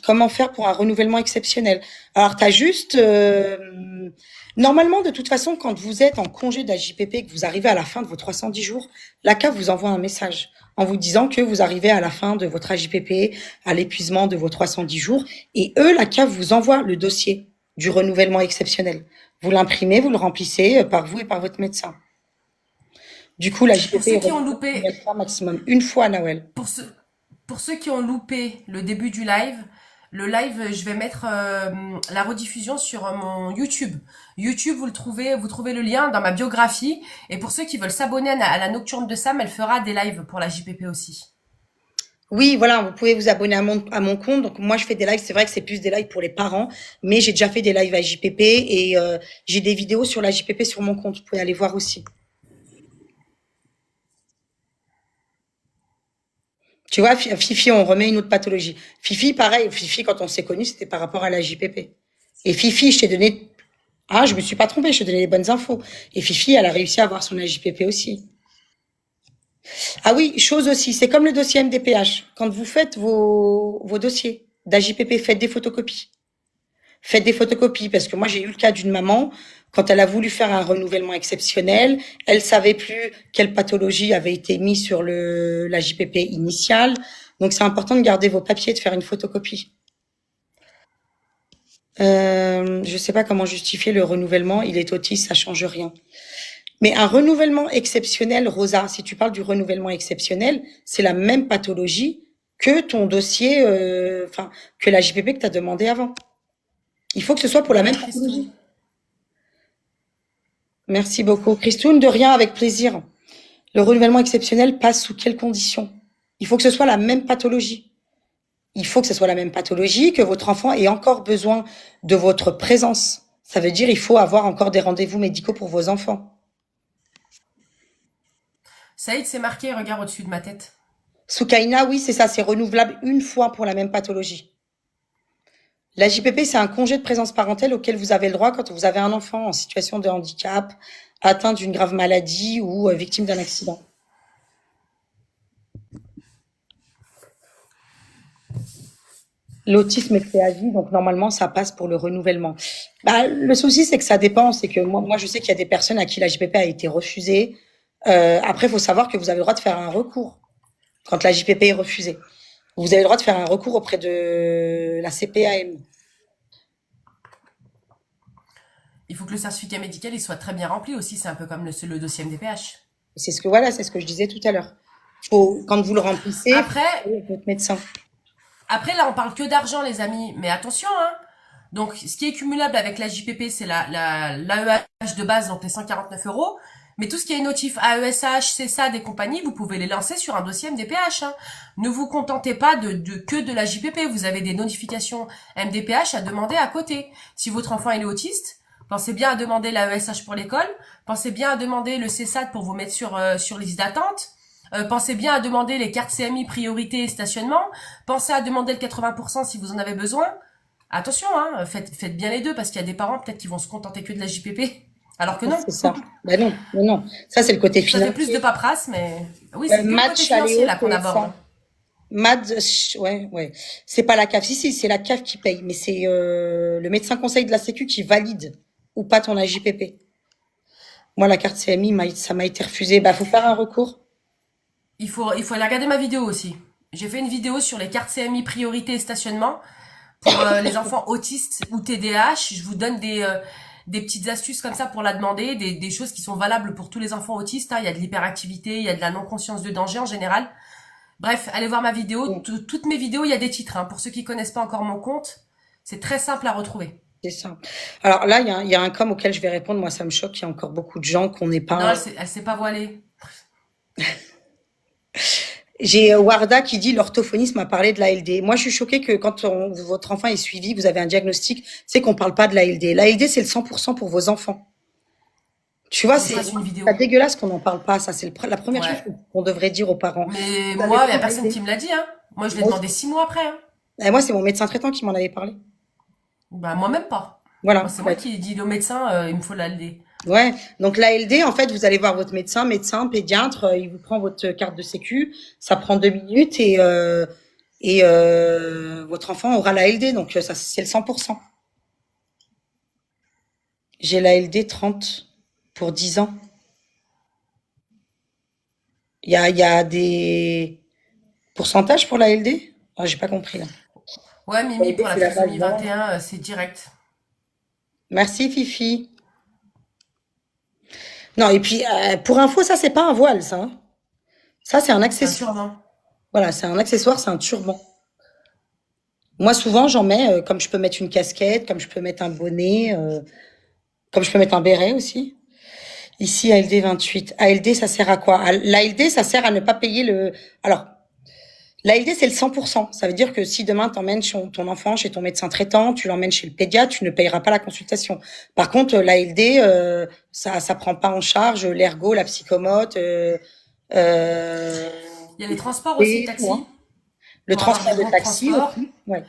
Comment faire pour un renouvellement exceptionnel? Alors, tu as juste... normalement, de toute façon, quand vous êtes en congé d'AJPP et que vous arrivez à la fin de vos 310 jours, la CAF vous envoie un message en vous disant que vous arrivez à la fin de votre AJPP, à l'épuisement de vos 310 jours. Et eux, la CAF vous envoie le dossier du renouvellement exceptionnel. Vous l'imprimez, vous le remplissez par vous et par votre médecin. Du coup, la Pour JPP ceux est qui ont renouvelle combien de loupé, fois maximum? Une fois à Noël. pour ceux, pour ceux qui ont loupé le début du live, le live, je vais mettre la rediffusion sur mon YouTube. YouTube, vous trouvez le lien dans ma biographie. Et pour ceux qui veulent s'abonner à la Nocturne de Sam, elle fera des lives pour la JPP aussi. Oui, voilà, vous pouvez vous abonner à mon compte. Donc moi, je fais des lives. C'est vrai que c'est plus des lives pour les parents, mais j'ai déjà fait des lives à JPP et j'ai des vidéos sur la JPP sur mon compte. Vous pouvez aller voir aussi. Tu vois, Fifi, on remet une autre pathologie. Fifi, pareil. Fifi, quand on s'est connus, c'était par rapport à la JPP. Et Fifi, je t'ai donné... Ah, je me suis pas trompée, je t'ai donné les bonnes infos. Et Fifi, elle a réussi à avoir son AJPP aussi. Ah oui, chose aussi, c'est comme le dossier MDPH. Quand vous faites vos dossiers d'AJPP, faites des photocopies. Faites des photocopies parce que moi j'ai eu le cas d'une maman quand elle a voulu faire un renouvellement exceptionnel, elle savait plus quelle pathologie avait été mise sur la JPP initiale. Donc c'est important de garder vos papiers, de faire une photocopie. Je sais pas comment justifier le renouvellement. Il est autiste, ça change rien. Mais un renouvellement exceptionnel, Rosa, si tu parles du renouvellement exceptionnel, c'est la même pathologie que ton dossier, enfin que la JPP que tu as demandé avant. Il faut que ce soit pour la même Voilà, pathologie. Christoun. Merci beaucoup. Christoune, de rien, avec plaisir. Le renouvellement exceptionnel passe sous quelles conditions? Il faut que ce soit la même pathologie. Il faut que ce soit la même pathologie, que votre enfant ait encore besoin de votre présence. Ça veut dire il faut avoir encore des rendez-vous médicaux pour vos enfants. Saïd, c'est marqué, regarde au-dessus de ma tête. Soukaina, oui, c'est ça, c'est renouvelable une fois pour la même pathologie. La JPP, c'est un congé de présence parentale auquel vous avez le droit quand vous avez un enfant en situation de handicap, atteint d'une grave maladie ou victime d'un accident. L'autisme est fait à vie, donc normalement, ça passe pour le renouvellement. Bah, le souci, c'est que ça dépend. C'est que moi, je sais qu'il y a des personnes à qui la JPP a été refusée. Après, il faut savoir que vous avez le droit de faire un recours quand la JPP est refusée. Vous avez le droit de faire un recours auprès de la CPAM. Il faut que le certificat médical il soit très bien rempli aussi. C'est un peu comme le dossier MDPH. C'est ce que je disais tout à l'heure. Quand vous le remplissez, faut Après, parler avec votre médecin. après là, on parle que d'argent, les amis. Mais attention, hein. Donc, ce qui est cumulable avec la JPP, c'est l'AEH de base, donc les 149 euros. Mais tout ce qui est notif AESH, CESAD et compagnie, vous pouvez les lancer sur un dossier MDPH. Hein. Ne vous contentez pas que de la JPP. Vous avez des notifications MDPH à demander à côté. Si votre enfant est autiste, pensez bien à demander l'AESH pour l'école. Pensez bien à demander le CESAD pour vous mettre sur liste d'attente. Pensez bien à demander les cartes CMI priorité et stationnement. Pensez à demander le 80% si vous en avez besoin. Attention, hein, faites bien les deux parce qu'il y a des parents peut-être qui vont se contenter que de la JPP, alors que non. C'est ça. Ben non, non, non. Ça, c'est le côté Ça fait plus de financier. paperasse, mais oui, c'est que le côté Match financier Aléo, là qu'on aborde. TF1. Ouais, ouais. C'est pas la CAF. Si, c'est la CAF qui paye, mais c'est le médecin conseil de la Sécu qui valide ou pas ton AJPP. Moi, la carte CMI, ça m'a été refusé. Bah, faut faire un recours. Il faut aller regarder ma vidéo aussi. J'ai fait une vidéo sur les cartes CMI priorité et stationnement pour les enfants autistes ou TDAH. Je vous donne des petites astuces comme ça pour la demander, des choses qui sont valables pour tous les enfants autistes. Hein. Il y a de l'hyperactivité, il y a de la non-conscience de danger en général. Bref, allez voir ma vidéo. Mm, Toutes mes vidéos, il y a des titres. Hein. Pour ceux qui connaissent pas encore mon compte, c'est très simple à retrouver. c'est ça. Alors là, il y a un com auquel je vais répondre. Moi, ça me choque. Il y a encore beaucoup de gens qu'on n'est Non, pas. elle s'est pas voilée. J'ai Warda qui dit l'orthophoniste m'a parlé de l'ALD. Moi, je suis choquée que quand votre enfant est suivi, vous avez un diagnostic, c'est qu'on parle pas de l'ALD. L'ALD, c'est le 100% pour vos enfants. Tu vois, Faut que je c'est fasse une vidéo. pas dégueulasse qu'on n'en parle pas. Ça, c'est la première chose Ouais. qu'on devrait dire aux parents. Mais Vous avez moi, il y pas a personne d'ALD. qui me l'a dit. Hein. Moi, je l'ai Moi, demandé 6 mois après. Hein. moi, c'est mon médecin traitant qui m'en avait parlé. Bah, moi même pas. Moi, Voilà. c'est Bah, moi qui ai dit au médecin, il me faut l'ALD. Ouais. Donc l'ALD, en fait, vous allez voir votre médecin, pédiatre, il vous prend votre carte de sécu, ça prend 2 minutes et votre enfant aura l'ALD. Donc ça, c'est le 100%. J'ai l'ALD 30 pour 10 ans. Il y a des pourcentages pour l'ALD? Ah, j'ai pas compris là. Ouais, Mimi, L'ALD, pour la c'est la base. trisomie 21, c'est direct. Merci Fifi. Non, et puis pour info, ça c'est pas un voile, ça, hein. Ça c'est un C'est un accessoire. turban. Voilà, c'est un accessoire, c'est un turban. Moi souvent j'en mets, comme je peux mettre une casquette, comme je peux mettre un bonnet, comme je peux mettre un béret aussi. Ici ALD 28. ALD ça sert à quoi? L'ALD ça sert à ne pas payer le. Alors l'ALD c'est le 100%. Ça veut dire que si demain t'emmènes ton enfant chez ton médecin traitant, tu l'emmènes chez le pédiatre, tu ne payeras pas la consultation. Par contre l'ALD ça prend pas en charge l'ergo, la psychomote. Euh, Il y a les transports aussi, et tout, taxi, hein. Le pour avoir des transport de bons de taxi transport. aussi. Ouais.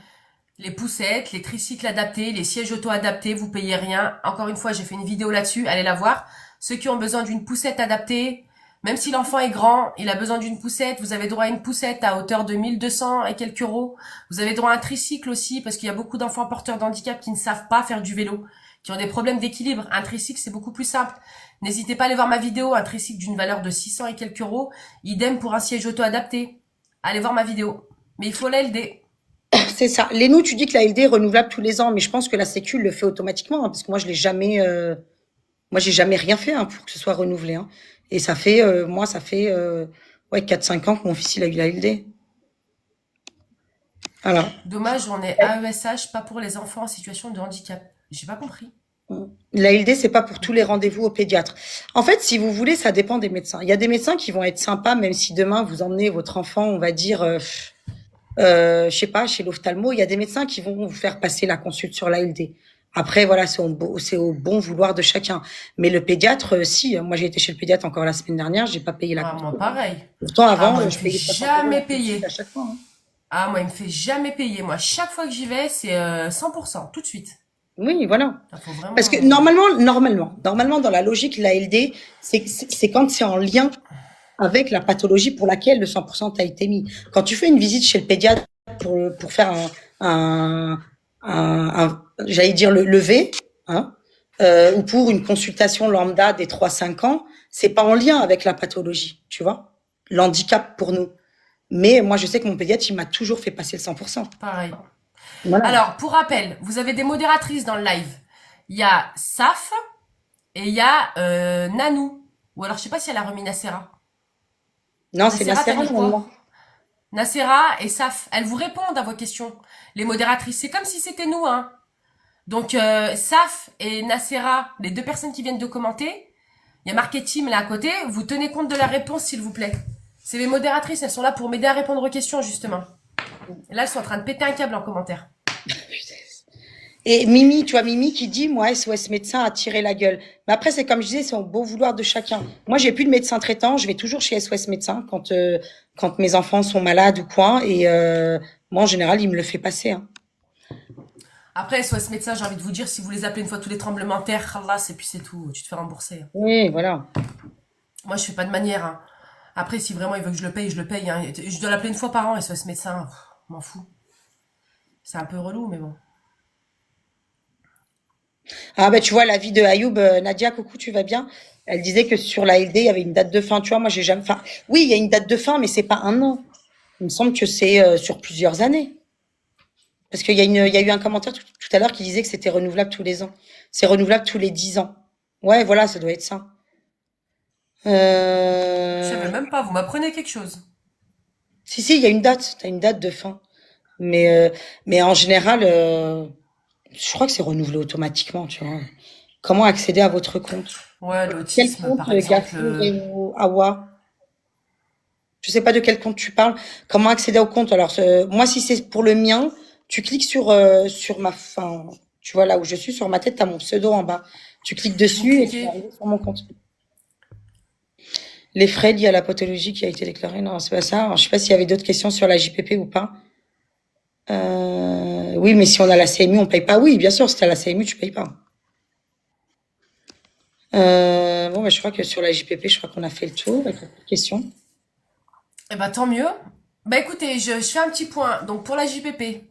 Les poussettes, les tricycles adaptés, les sièges auto-adaptés, vous payez rien. Encore une fois, j'ai fait une vidéo là-dessus, allez la voir. Ceux qui ont besoin d'une poussette adaptée, même si l'enfant est grand, il a besoin d'une poussette, vous avez droit à une poussette à hauteur de 1200 et quelques euros. Vous avez droit à un tricycle aussi, parce qu'il y a beaucoup d'enfants porteurs d'handicap qui ne savent pas faire du vélo, qui ont des problèmes d'équilibre. Un tricycle, c'est beaucoup plus simple. N'hésitez pas à aller voir ma vidéo, un tricycle d'une valeur de 600 et quelques euros. Idem pour un siège auto-adapté. Allez voir ma vidéo. Mais il faut l'LD. C'est ça. Lénou, tu dis que la LD est renouvelable tous les ans, mais je pense que la Sécu le fait automatiquement, hein, parce que moi, je l'ai jamais, moi, j'ai jamais rien fait hein, pour que ce soit renouvelé. Hein. Et ça fait, moi, ça fait ouais, 4-5 ans que mon fils il a eu la LD. Alors, Dommage, on est AESH, pas pour les enfants en situation de handicap. J'ai pas compris. la LD, c'est pas pour tous les rendez-vous au pédiatre. En fait, si vous voulez, ça dépend des médecins. Il y a des médecins qui vont être sympas, même si demain vous emmenez votre enfant, on va dire, je sais pas, chez l'ophtalmo, il y a des médecins qui vont vous faire passer la consulte sur l'ALD. Après, voilà, c'est au bon vouloir de chacun. Mais le pédiatre, si, moi j'ai été chez le pédiatre encore la semaine dernière, j'ai pas payé la Ah, moi, consulte. pareil. Pourtant, Ah, avant, moi, il me je fait payais 60 € la jamais consulte à payer. chaque fois. Hein. Ah, moi, il me fait jamais payer. Moi, chaque fois que j'y vais, c'est 100%, tout de suite. Oui, voilà. Il faut Parce que vraiment... normalement, dans la logique, l'ALD, c'est quand c'est en lien avec la pathologie pour laquelle le 100% a été mis. Quand tu fais une visite chez le pédiatre pour faire un, j'allais dire le lever, hein, ou pour une consultation lambda des 3-5 ans, c'est pas en lien avec la pathologie, tu vois, l'handicap pour nous. Mais moi, je sais que mon pédiatre, il m'a toujours fait passer le 100%. Pareil. Voilà. Alors, pour rappel, vous avez des modératrices dans le live. Il y a Saf et il y a Nanou. Ou alors, je sais pas si elle a remis Nacera. Non, c'est Nacera, t'as Nacera, mis normalement. quoi? Nacera et Saf, elles vous répondent à vos questions. Les modératrices, c'est comme si c'était nous, hein. Donc, Saf et Nacera, les deux personnes qui viennent de commenter, il y a marqué team là à côté, vous tenez compte de la réponse, s'il vous plaît. C'est les modératrices, elles sont là pour m'aider à répondre aux questions, justement. Et là, elles sont en train de péter un câble en commentaire. Et Mimi, tu vois, Mimi qui dit, moi, SOS médecin a tiré la gueule. Mais après, c'est comme je disais, c'est au beau vouloir de chacun. Moi, j'ai plus de médecin traitant, je vais toujours chez SOS médecin quand mes enfants sont malades ou quoi. Et moi, en général, il me le fait passer. Hein. Après, SOS médecin, j'ai envie de vous dire, si vous les appelez une fois tous les tremblements de terre, Allah, c'est puis c'est tout, tu te fais rembourser. Oui, voilà. Moi, je fais pas de manière, hein. Après, si vraiment il veut que je le paye, hein. Je dois l'appeler une fois par an, SOS médecin, m'en fous. C'est un peu relou, mais bon. Ah, ben, tu vois, la vie de Ayoub, Nadia, coucou, tu vas bien? Elle disait que sur la LD, il y avait une date de fin. Tu vois, moi, j'ai jamais, enfin, oui, il y a une date de fin, mais c'est pas un an. Il me semble que c'est sur plusieurs années. Parce il y a eu un commentaire tout à l'heure qui disait que c'était renouvelable tous les ans. C'est renouvelable tous les 10 ans. Ouais, voilà, ça doit être ça. Je savais Euh... même pas, vous m'apprenez quelque chose. Si, il y a une date. T'as une date de fin. Mais, mais en général, je crois que c'est renouvelé automatiquement, tu vois. Comment accéder à votre compte? Ouais, Quel l'autisme, compte, par exemple. Gafour et Awa? Je sais pas de quel compte tu parles. Comment accéder au compte? Alors, moi, si c'est pour le mien, tu cliques sur ma fin. Tu vois là où je suis, sur ma tête, t'as mon pseudo en bas. Tu cliques Vous dessus et tu vas cliquez. arriver sur mon compte. Les frais liés à la pathologie qui a été déclarée, non, c'est pas ça. Alors, je sais pas s'il y avait d'autres questions sur la JPP ou pas. Oui, mais si on a la CMU, on paye pas. Oui, bien sûr, si t'as la CMU, tu payes pas. Bon, bah, je crois que sur la JPP, je crois qu'on a fait le tour avec la question. Eh ben, tant mieux. Bah écoutez, je fais un petit point. Donc pour la JPP,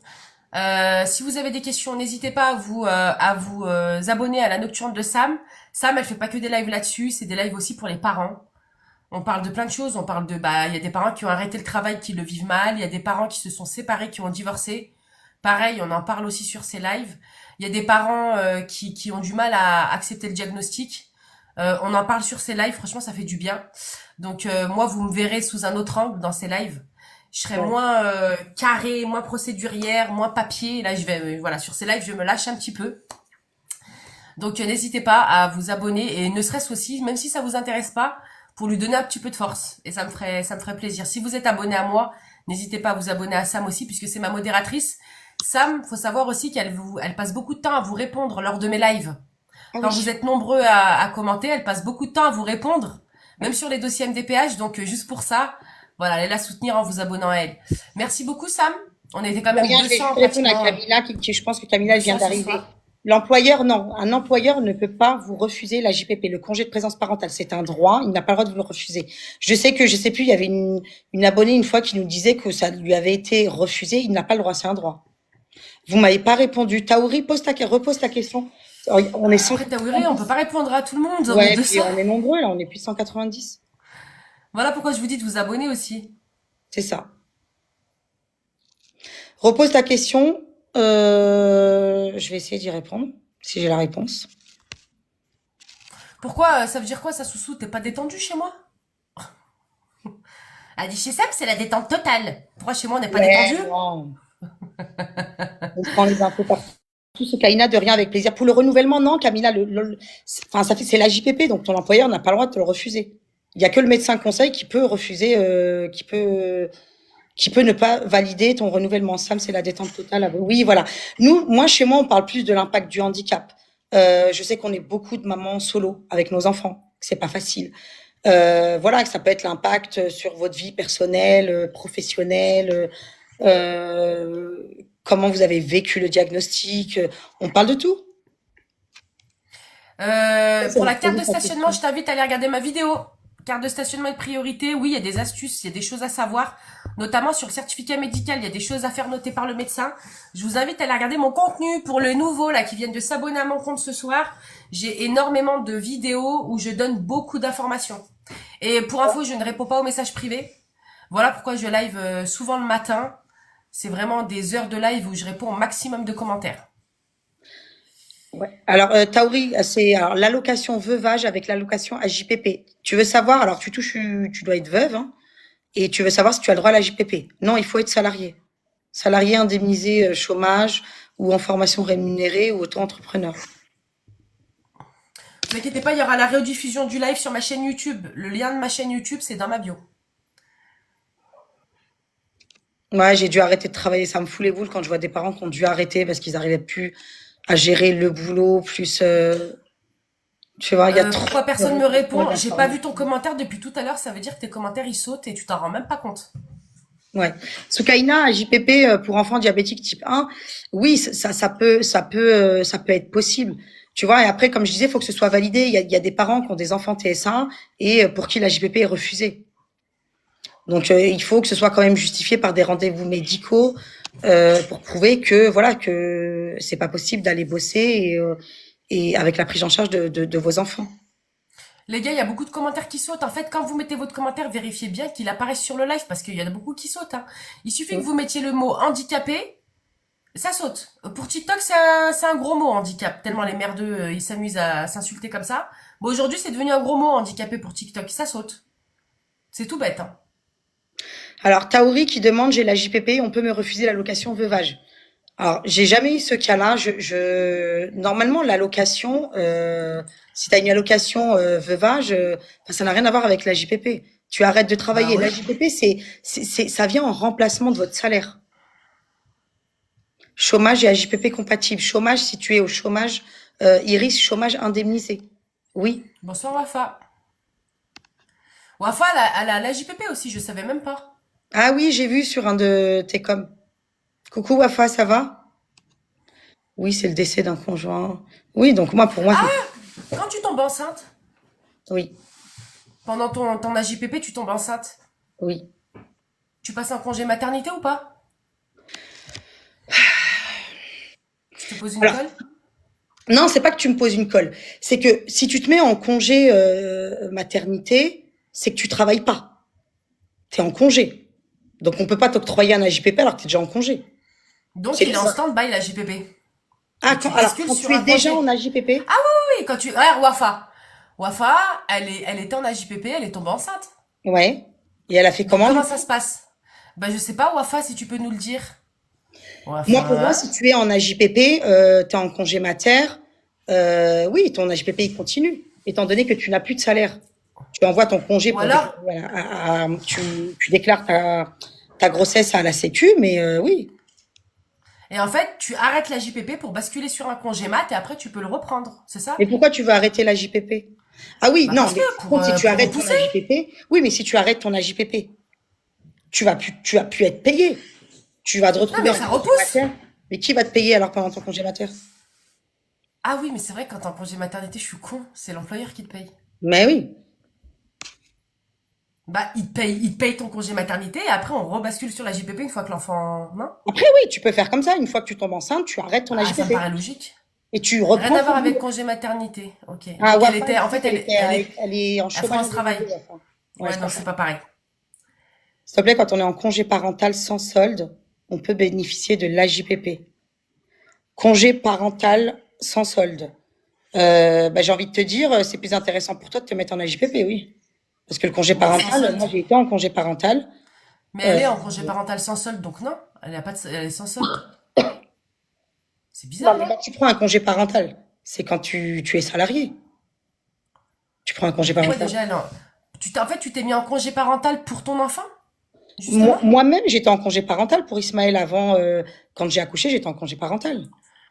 si vous avez des questions, n'hésitez pas à vous abonner à la Nocturne de Sam. Sam, elle fait pas que des lives là-dessus, c'est des lives aussi pour les parents. On parle de plein de choses. On parle de, bah, il y a des parents qui ont arrêté le travail, qui le vivent mal. Il y a des parents qui se sont séparés, qui ont divorcé. Pareil, on en parle aussi sur ces lives. Il y a des parents qui ont du mal à accepter le diagnostic. On en parle sur ces lives. Franchement, ça fait du bien. Donc moi, vous me verrez sous un autre angle dans ces lives. Je serai Ouais. moins carré, moins procédurière, moins papier. Là, je vais, voilà, sur ces lives, je me lâche un petit peu. Donc n'hésitez pas à vous abonner et ne serait-ce aussi, même si ça vous intéresse pas, pour lui donner un petit peu de force. Et ça me ferait plaisir. Si vous êtes abonné à moi, n'hésitez pas à vous abonner à Sam aussi, puisque c'est ma modératrice. Sam, faut savoir aussi elle passe beaucoup de temps à vous répondre lors de mes lives. Ah Quand vous oui. êtes nombreux à commenter, elle passe beaucoup de temps à vous répondre, même sur les dossiers MDPH. Donc juste pour ça, voilà, allez la soutenir en vous abonnant à elle. Merci beaucoup Sam. On était quand De même rien, je vais 200 juste répondre à pratiquement, Camilla, je pense que Camilla, elle vient 200 ce d'arriver. soir. L'employeur, non. Un employeur ne peut pas vous refuser la JPP, le congé de présence parentale. C'est un droit. Il n'a pas le droit de vous le refuser. Je sais que, je sais plus, il y avait une abonnée une fois qui nous disait que ça lui avait été refusé. Il n'a pas le droit. C'est un droit. Vous m'avez pas répondu. Taouri, repose ta question. On est Après Taouiri, on peut 190. pas répondre à tout le monde, on est Ouais, puis 200. on est nombreux, là. On est plus de 190. Voilà pourquoi je vous dis de vous abonner aussi. C'est ça. Repose ta question. Je vais essayer d'y répondre, si j'ai la réponse. Pourquoi, ça veut dire quoi ça Soussou? T'es pas détendu chez moi? Elle dit chez Sam, c'est la détente totale. Pourquoi chez moi on n'est pas détendu? Ouais, non. On prend les infos partout. Tout ce Kaina, de rien, avec plaisir. Pour le renouvellement, non, Camilla, enfin, c'est la JPP, donc ton employeur n'a pas le droit de te le refuser. Il y a que le médecin conseil qui peut refuser, qui peut ne pas valider ton renouvellement. Sam, c'est la détente totale. Oui, voilà. Moi, chez moi, on parle plus de l'impact du handicap. Je sais qu'on est beaucoup de mamans solo avec nos enfants. C'est pas facile. Voilà, que ça peut être l'impact sur votre vie personnelle, professionnelle, euh, comment vous avez vécu le diagnostic. On parle de tout. C'est Pour la vous carte poser de ta stationnement, question. je t'invite à aller regarder ma vidéo. Carte de stationnement et de priorité, oui, il y a des astuces, il y a des choses à savoir, notamment sur le certificat médical, il y a des choses à faire noter par le médecin. Je vous invite à aller regarder mon contenu pour les nouveaux là qui viennent de s'abonner à mon compte ce soir. J'ai énormément de vidéos où je donne beaucoup d'informations. Et pour info, je ne réponds pas aux messages privés. Voilà pourquoi je live souvent le matin. C'est vraiment des heures de live où je réponds au maximum de commentaires. Ouais. Alors, Taouri, c'est alors l'allocation veuvage avec l'allocation AJPP. Tu veux savoir, alors tu dois être veuve, hein, et tu veux savoir si tu as le droit à la JPP. Non, il faut être salarié. Salarié indemnisé chômage ou en formation rémunérée ou auto-entrepreneur. Ne vous inquiétez pas, il y aura la rediffusion du live sur ma chaîne YouTube. Le lien de ma chaîne YouTube, c'est dans ma bio. Ouais, j'ai dû arrêter de travailler. Ça me fout les boules quand je vois des parents qui ont dû arrêter parce qu'ils n'arrivaient plus à gérer le boulot, plus, tu vois, il y a trop Pourquoi de personne me regroupements répond? J'ai pas vu ton d'informations. commentaire depuis tout à l'heure, ça veut dire que tes commentaires ils sautent et tu t'en rends même pas compte. Ouais. Soukaina, JPP pour enfants diabétiques type 1, oui, ça peut être possible. Tu vois, et après, comme je disais, il faut que ce soit validé. Il y a des parents qui ont des enfants TSA et pour qui la JPP est refusée. Donc, il faut que ce soit quand même justifié par des rendez-vous médicaux pour prouver que voilà que c'est pas possible d'aller bosser et avec la prise en charge de vos enfants. Les gars, il y a beaucoup de commentaires qui sautent. En fait, quand vous mettez votre commentaire, vérifiez bien qu'il apparaisse sur le live parce qu'il y en a beaucoup qui sautent. Hein. Il suffit que Mm. vous mettiez le mot handicapé, ça saute. Pour TikTok, c'est un gros mot handicap, tellement les merdeux ils s'amusent à s'insulter comme ça. Bon, aujourd'hui, c'est devenu un gros mot handicapé pour TikTok, ça saute. C'est tout bête. Hein. Alors, Taouri qui demande, j'ai la JPP, on peut me refuser l'allocation veuvage. Alors, j'ai jamais eu ce cas-là. Normalement, l'allocation, si tu as une allocation veuvage, enfin, ça n'a rien à voir avec la JPP. Tu arrêtes de Bah travailler. La ouais. JPP, ça vient en remplacement de votre salaire. Chômage et AJPP compatible. Chômage, si tu es au chômage, Iris, chômage indemnisé. Oui. Bonsoir Wafa. Wafa, elle a la JPP aussi, je savais même pas. Ah oui, j'ai vu sur un de tes coms. Coucou Wafa, ça va? Oui, c'est le décès d'un conjoint. Oui, donc moi, pour moi, Ah, c'est quand tu tombes enceinte, Oui, Pendant ton AJPP, tu tombes enceinte. oui. Tu passes un congé maternité ou pas? Je te pose une Alors, colle? non, c'est pas que tu me poses une colle. C'est que si tu te mets en congé maternité, c'est que tu travailles pas. Tu es en congé. Donc on peut pas t'octroyer un AJPP alors que tu es déjà en congé. Donc C'est il est en ça. stand-by l'AJPP. Ah, Et tu alors, bascules quand sur tu es un déjà en congé. AJPP, Oui, quand tu... Ouais, Wafa. Wafa, elle était en AJPP, elle est tombée enceinte. ouais. Et elle a fait Donc comment, du comment ça coup? se passe? Ben je sais pas, Wafa, si tu peux nous le dire. Moi, pour moi, si Wafa. tu es en AJPP, tu es en congé mater, oui, ton AJPP, il continue, étant donné que tu n'as plus de salaire. Tu envoies ton congé Ou pour alors, voilà, tu déclares ta grossesse à la Sécu, mais oui. et en fait, tu arrêtes l'AJPP pour basculer sur un congé mat et après tu peux le reprendre, c'est ça? Mais pourquoi tu veux arrêter l'AJPP? Ah oui, Bah non, parce que mais par contre, si tu pour arrêtes ton repousser. AJPP, oui, mais si tu arrêtes ton AJPP, tu vas plus être payé. Tu vas te Non retrouver mais en ça congé repousse. mater. Mais qui va te payer alors pendant ton congé mater? Ah oui, mais c'est vrai que quand t'es en congé maternité, je suis con, c'est l'employeur qui te paye. Mais oui. Bah il te paye ton congé maternité et après on rebascule sur la JPP une fois que l'enfant... Non? Après, oui, tu peux faire comme ça. Une fois que tu tombes enceinte, tu arrêtes ton Ah ça me AJPP. paraît logique. Et tu Rien reprends à ton voir avec boulot. congé maternité. Ok. Ah, Donc elle Wafa, était, je en sais fait, qu'elle était, elle est en à chômage France indemnisé, Travail. Wafa. Ouais, Ouais, c'est non, pas c'est pareil. pas pareil. S'il te plaît, quand on est en congé parental sans solde, on peut bénéficier de l'AJPP. Congé parental sans solde. Bah, j'ai envie de te dire, c'est plus intéressant pour toi de te mettre en AJPP, oui. Parce que le congé Mais sans parental, solde. moi j'ai été en congé parental. Mais Euh, elle est en congé parental sans solde, donc non. Elle a pas de, elle est sans solde. C'est non, bizarre, mais non? quand tu prends un congé parental, c'est quand tu es salarié. Tu prends un Mais congé pourquoi parental. déjà, non? En fait, tu t'es mis en congé parental pour ton enfant? Moi- Justement? Moi-même, j'étais en congé parental pour Ismaël avant, quand j'ai accouché, j'étais en congé parental.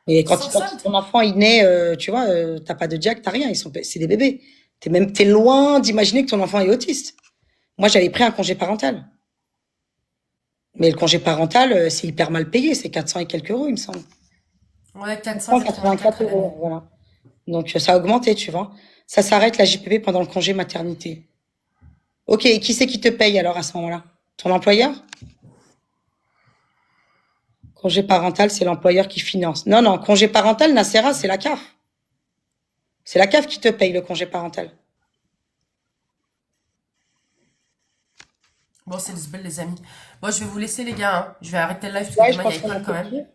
Et Sans quand solde? ton enfant il naît, tu vois, t'as pas de diag, t'as rien, c'est des bébés. T'es loin d'imaginer que ton enfant est autiste. Moi, j'avais pris un congé parental. Mais le congé parental, c'est hyper mal payé, c'est 400 et quelques euros, il me semble. Ouais, 484 484 à euros, l'année. voilà. Donc, ça a augmenté, tu vois. Ça s'arrête la JPP pendant le congé maternité. Ok, et qui c'est qui te paye alors à ce moment-là? Ton employeur? Congé parental, c'est l'employeur qui finance. Non, non, congé parental, Nacera, c'est la CAF. C'est la CAF qui te paye le congé parental. Bon, c'est des belles, les amis. Bon, je vais vous laisser, les gars, hein. Je vais arrêter le live parce que Ouais, je demain, il y a pense qu'on a école fait quand le même. tour.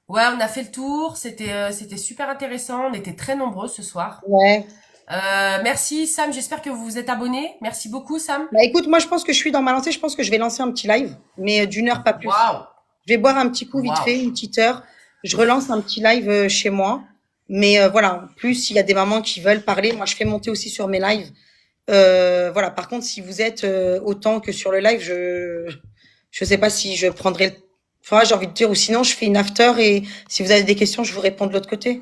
Ouais, on a fait le tour. C'était super intéressant. On était très nombreux ce soir. Ouais. Merci, Sam. J'espère que vous vous êtes abonné. Merci beaucoup, Sam. Bah écoute, moi je pense que je suis dans ma lancée, je pense que je vais lancer un petit live, mais d'une heure, pas plus. Waouh. Je vais boire un petit coup vite fait, Waouh. une petite heure. Je relance un petit live chez moi. Mais voilà, en plus, il y a des mamans qui veulent parler. Moi, je fais monter aussi sur mes lives. Voilà, par contre, si vous êtes autant que sur le live, je sais pas si je prendrai le... Enfin, j'ai envie de dire, ou sinon, je fais une after et si vous avez des questions, je vous réponds de l'autre côté.